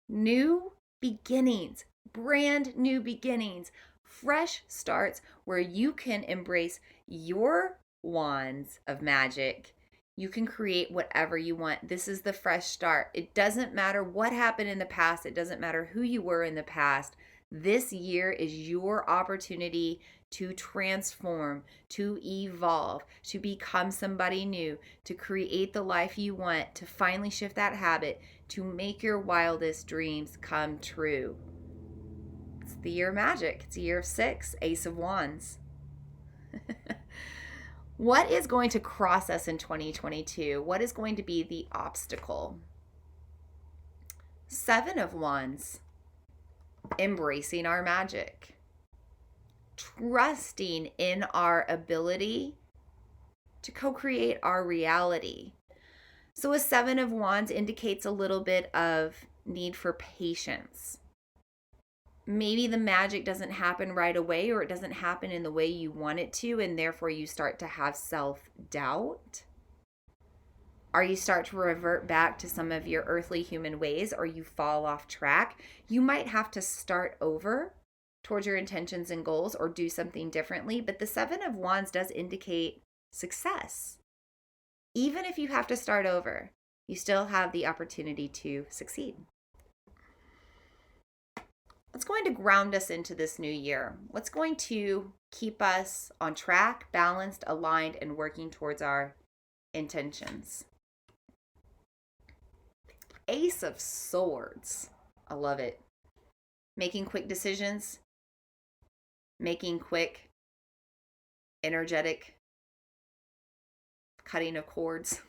New beginnings, brand new beginnings, fresh starts where you can embrace your wands of magic, You can create whatever you want. This is the fresh start. It doesn't matter what happened in the past. It doesn't matter who you were in the past. This year is your opportunity to transform, to evolve, to become somebody new, to create the life you want, to finally shift that habit, to make your wildest dreams come true. It's the year of magic. It's a year of 6, Ace of Wands. What is going to cross us in 2022? What is going to be the obstacle? 7 of Wands. Embracing our magic. Trusting in our ability to co-create our reality. So a 7 of Wands indicates a little bit of need for patience. Maybe the magic doesn't happen right away, or it doesn't happen in the way you want it to, and therefore you start to have self-doubt. Or you start to revert back to some of your earthly human ways, or you fall off track. You might have to start over towards your intentions and goals or do something differently, but the 7 of Wands does indicate success. Even if you have to start over, you still have the opportunity to succeed. What's going to ground us into this new year? What's going to keep us on track, balanced, aligned, and working towards our intentions? Ace of Swords. I love it. Making quick decisions, making quick, energetic cutting of cords.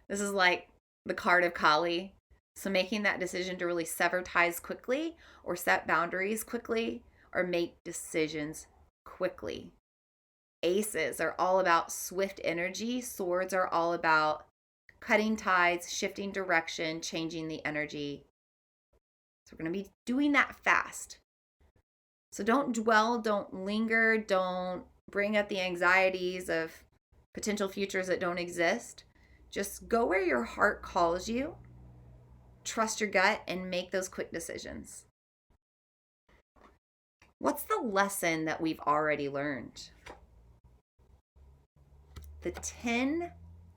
This is like the card of Kali. So making that decision to really sever ties quickly, or set boundaries quickly, or make decisions quickly. Aces are all about swift energy. Swords are all about cutting ties, shifting direction, changing the energy. So we're going to be doing that fast. So don't dwell, don't linger, don't bring up the anxieties of potential futures that don't exist. Just go where your heart calls you. Trust your gut and make those quick decisions. What's the lesson that we've already learned? The 10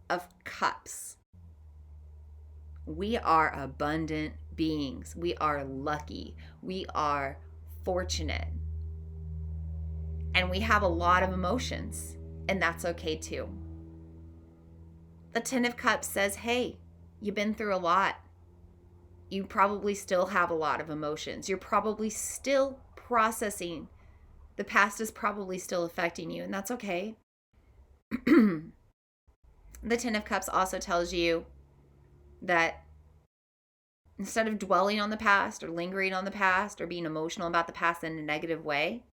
of Cups. We are abundant beings. We are lucky. We are fortunate. And we have a lot of emotions, and that's okay too. The 10 of Cups says, hey, you've been through a lot. You probably still have a lot of emotions. You're probably still processing. The past is probably still affecting you, and that's okay. The 10 of Cups also tells you that instead of dwelling on the past or lingering on the past or being emotional about the past in a negative way,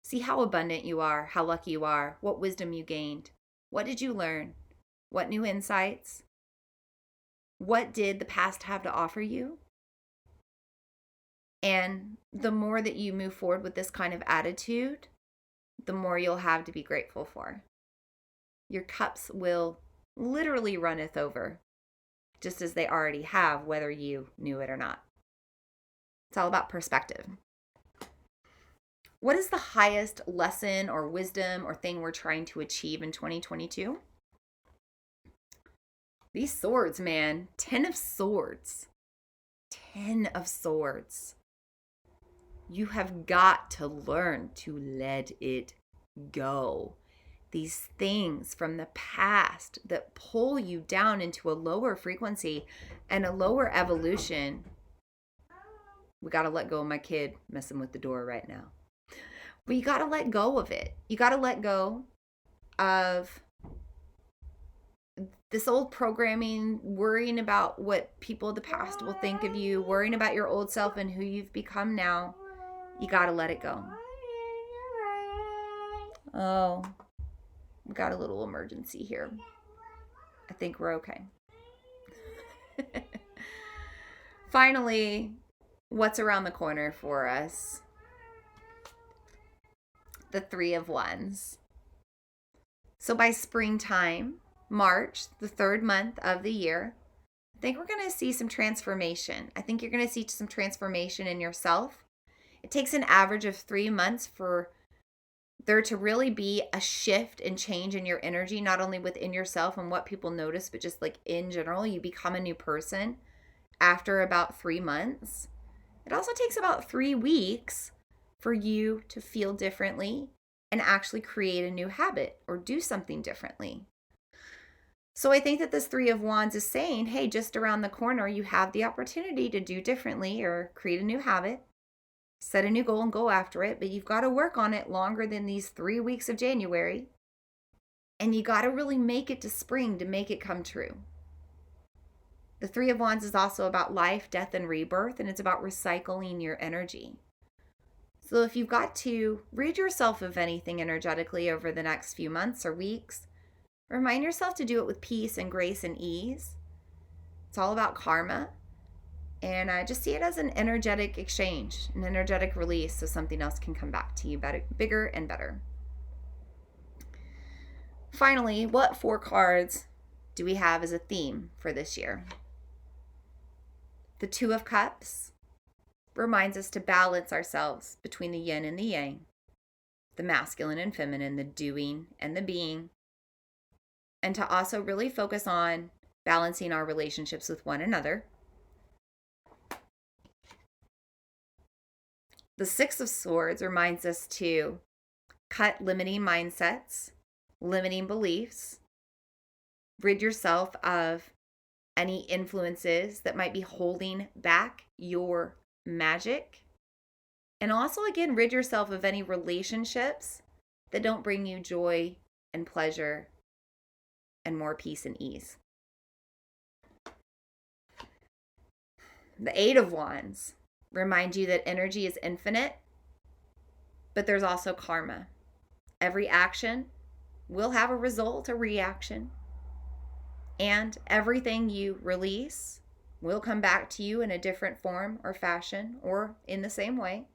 see how abundant you are, how lucky you are, what wisdom you gained. What did you learn? What new insights? What did the past have to offer you? And the more that you move forward with this kind of attitude, the more you'll have to be grateful for. Your cups will literally runneth over, just as they already have, whether you knew it or not. It's all about perspective. What is the highest lesson or wisdom or thing we're trying to achieve in 2022? These swords, man. 10 of Swords. 10 of Swords. You have got to learn to let it go. These things from the past that pull you down into a lower frequency and a lower evolution. We got to let go of my kid messing with the door right now. But you got to let go of it. You got to let go of this old programming, worrying about what people of the past will think of you, worrying about your old self and who you've become now. You got to let it go. Oh, we got a little emergency here. I think we're okay. Finally, what's around the corner for us? The 3 of Wands. So by springtime, March, the 3rd month of the year, I think we're going to see some transformation. I think you're going to see some transformation in yourself. It takes an average of 3 months for there to really be a shift and change in your energy, not only within yourself and what people notice, but just like in general, you become a new person after about 3 months. It also takes about 3 weeks for you to feel differently and actually create a new habit or do something differently. So I think that this Three of Wands is saying, hey, just around the corner, you have the opportunity to do differently or create a new habit, set a new goal and go after it. But you've got to work on it longer than these 3 weeks of January. And you got to really make it to spring to make it come true. The Three of Wands is also about life, death, and rebirth, and it's about recycling your energy. So if you've got to rid yourself of anything energetically over the next few months or weeks, remind yourself to do it with peace and grace and ease. It's all about karma. And just see it as an energetic exchange, an energetic release, so something else can come back to you better, bigger and better. Finally, what 4 cards do we have as a theme for this year? The Two of Cups reminds us to balance ourselves between the yin and the yang, the masculine and feminine, the doing and the being, and to also really focus on balancing our relationships with one another. The Six of Swords reminds us to cut limiting mindsets, limiting beliefs, rid yourself of any influences that might be holding back your magic. And also, again, rid yourself of any relationships that don't bring you joy and pleasure and more peace and ease. The Eight of Wands remind you that energy is infinite, but there's also karma. Every action will have a result, a reaction, and everything you release will come back to you in a different form or fashion or in the same way.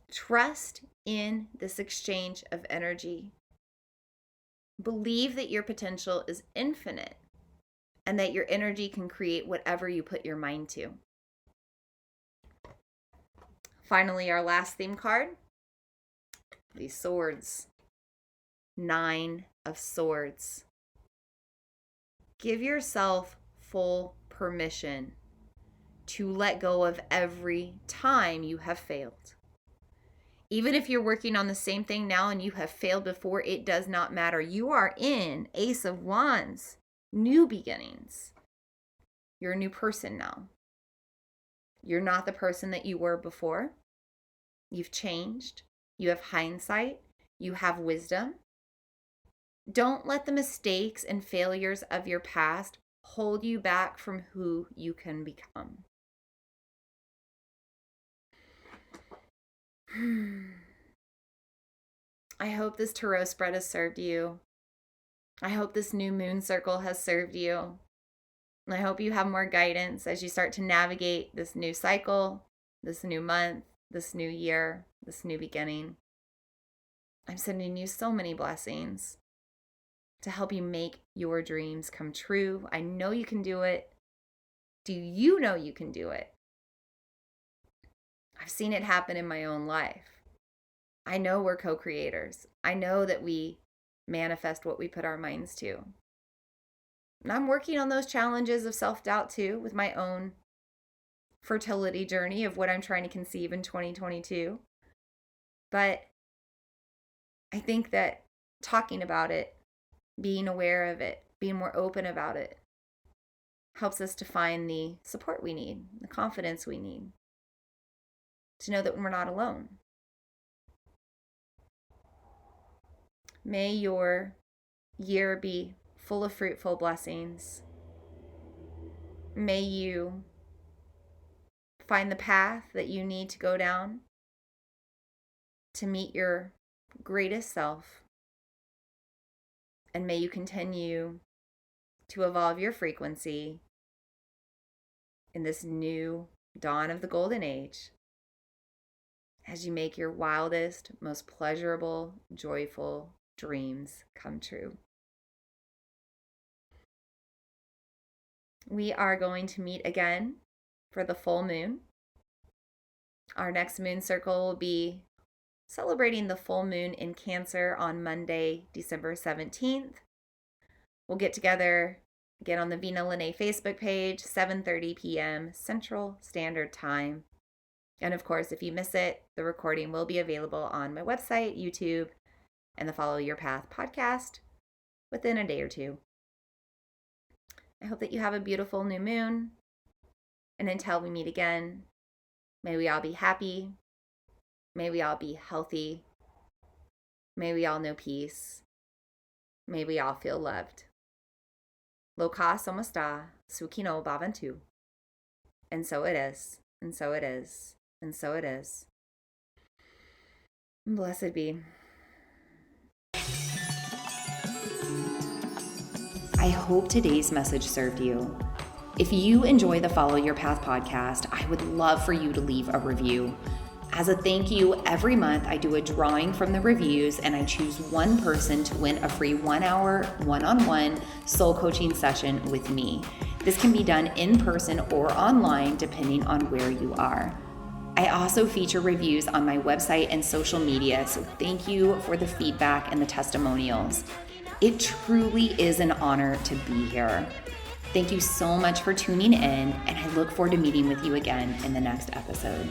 Trust in this exchange of energy. Believe that your potential is infinite and that your energy can create whatever you put your mind to. Finally, our last theme card, these swords. 9 of Swords. Give yourself full permission to let go of every time you have failed. Even if you're working on the same thing now and you have failed before, it does not matter. You are in Ace of Wands, new beginnings. You're a new person now. You're not the person that you were before. You've changed. You have hindsight. You have wisdom. Don't let the mistakes and failures of your past hold you back from who you can become. I hope this tarot spread has served you. I hope this new moon circle has served you. I hope you have more guidance as you start to navigate this new cycle, this new month, this new year, this new beginning. I'm sending you so many blessings to help you make your dreams come true. I know you can do it. Do you know you can do it? I've seen it happen in my own life. I know we're co-creators. I know that we manifest what we put our minds to. And I'm working on those challenges of self-doubt too with my own fertility journey of what I'm trying to conceive in 2022. But I think that talking about it, being aware of it, being more open about it, helps us to find the support we need, the confidence we need, to know that we're not alone. May your year be full of fruitful blessings. May you find the path that you need to go down to meet your greatest self. And may you continue to evolve your frequency in this new dawn of the golden age as you make your wildest, most pleasurable, joyful dreams come true. We are going to meet again for the full moon. Our next moon circle will be celebrating the full moon in Cancer on Monday, December 17th. We'll get together, get on the Vina Lene Facebook page, 7:30 p.m. Central Standard Time. And of course, if you miss it, the recording will be available on my website, YouTube, and the Follow Your Path podcast within a day or two. I hope that you have a beautiful new moon. And until we meet again, may we all be happy. May we all be healthy. May we all know peace. May we all feel loved. Loka somasta, sukino bhavantu. And so it is, and so it is, and so it is. Blessed be. I hope today's message served you. If you enjoy the Follow Your Path podcast, I would love for you to leave a review. As a thank you, every month I do a drawing from the reviews and I choose one person to win a free 1-hour, one-on-one soul coaching session with me. This can be done in person or online depending on where you are. I also feature reviews on my website and social media, so thank you for the feedback and the testimonials. It truly is an honor to be here. Thank you so much for tuning in, and I look forward to meeting with you again in the next episode.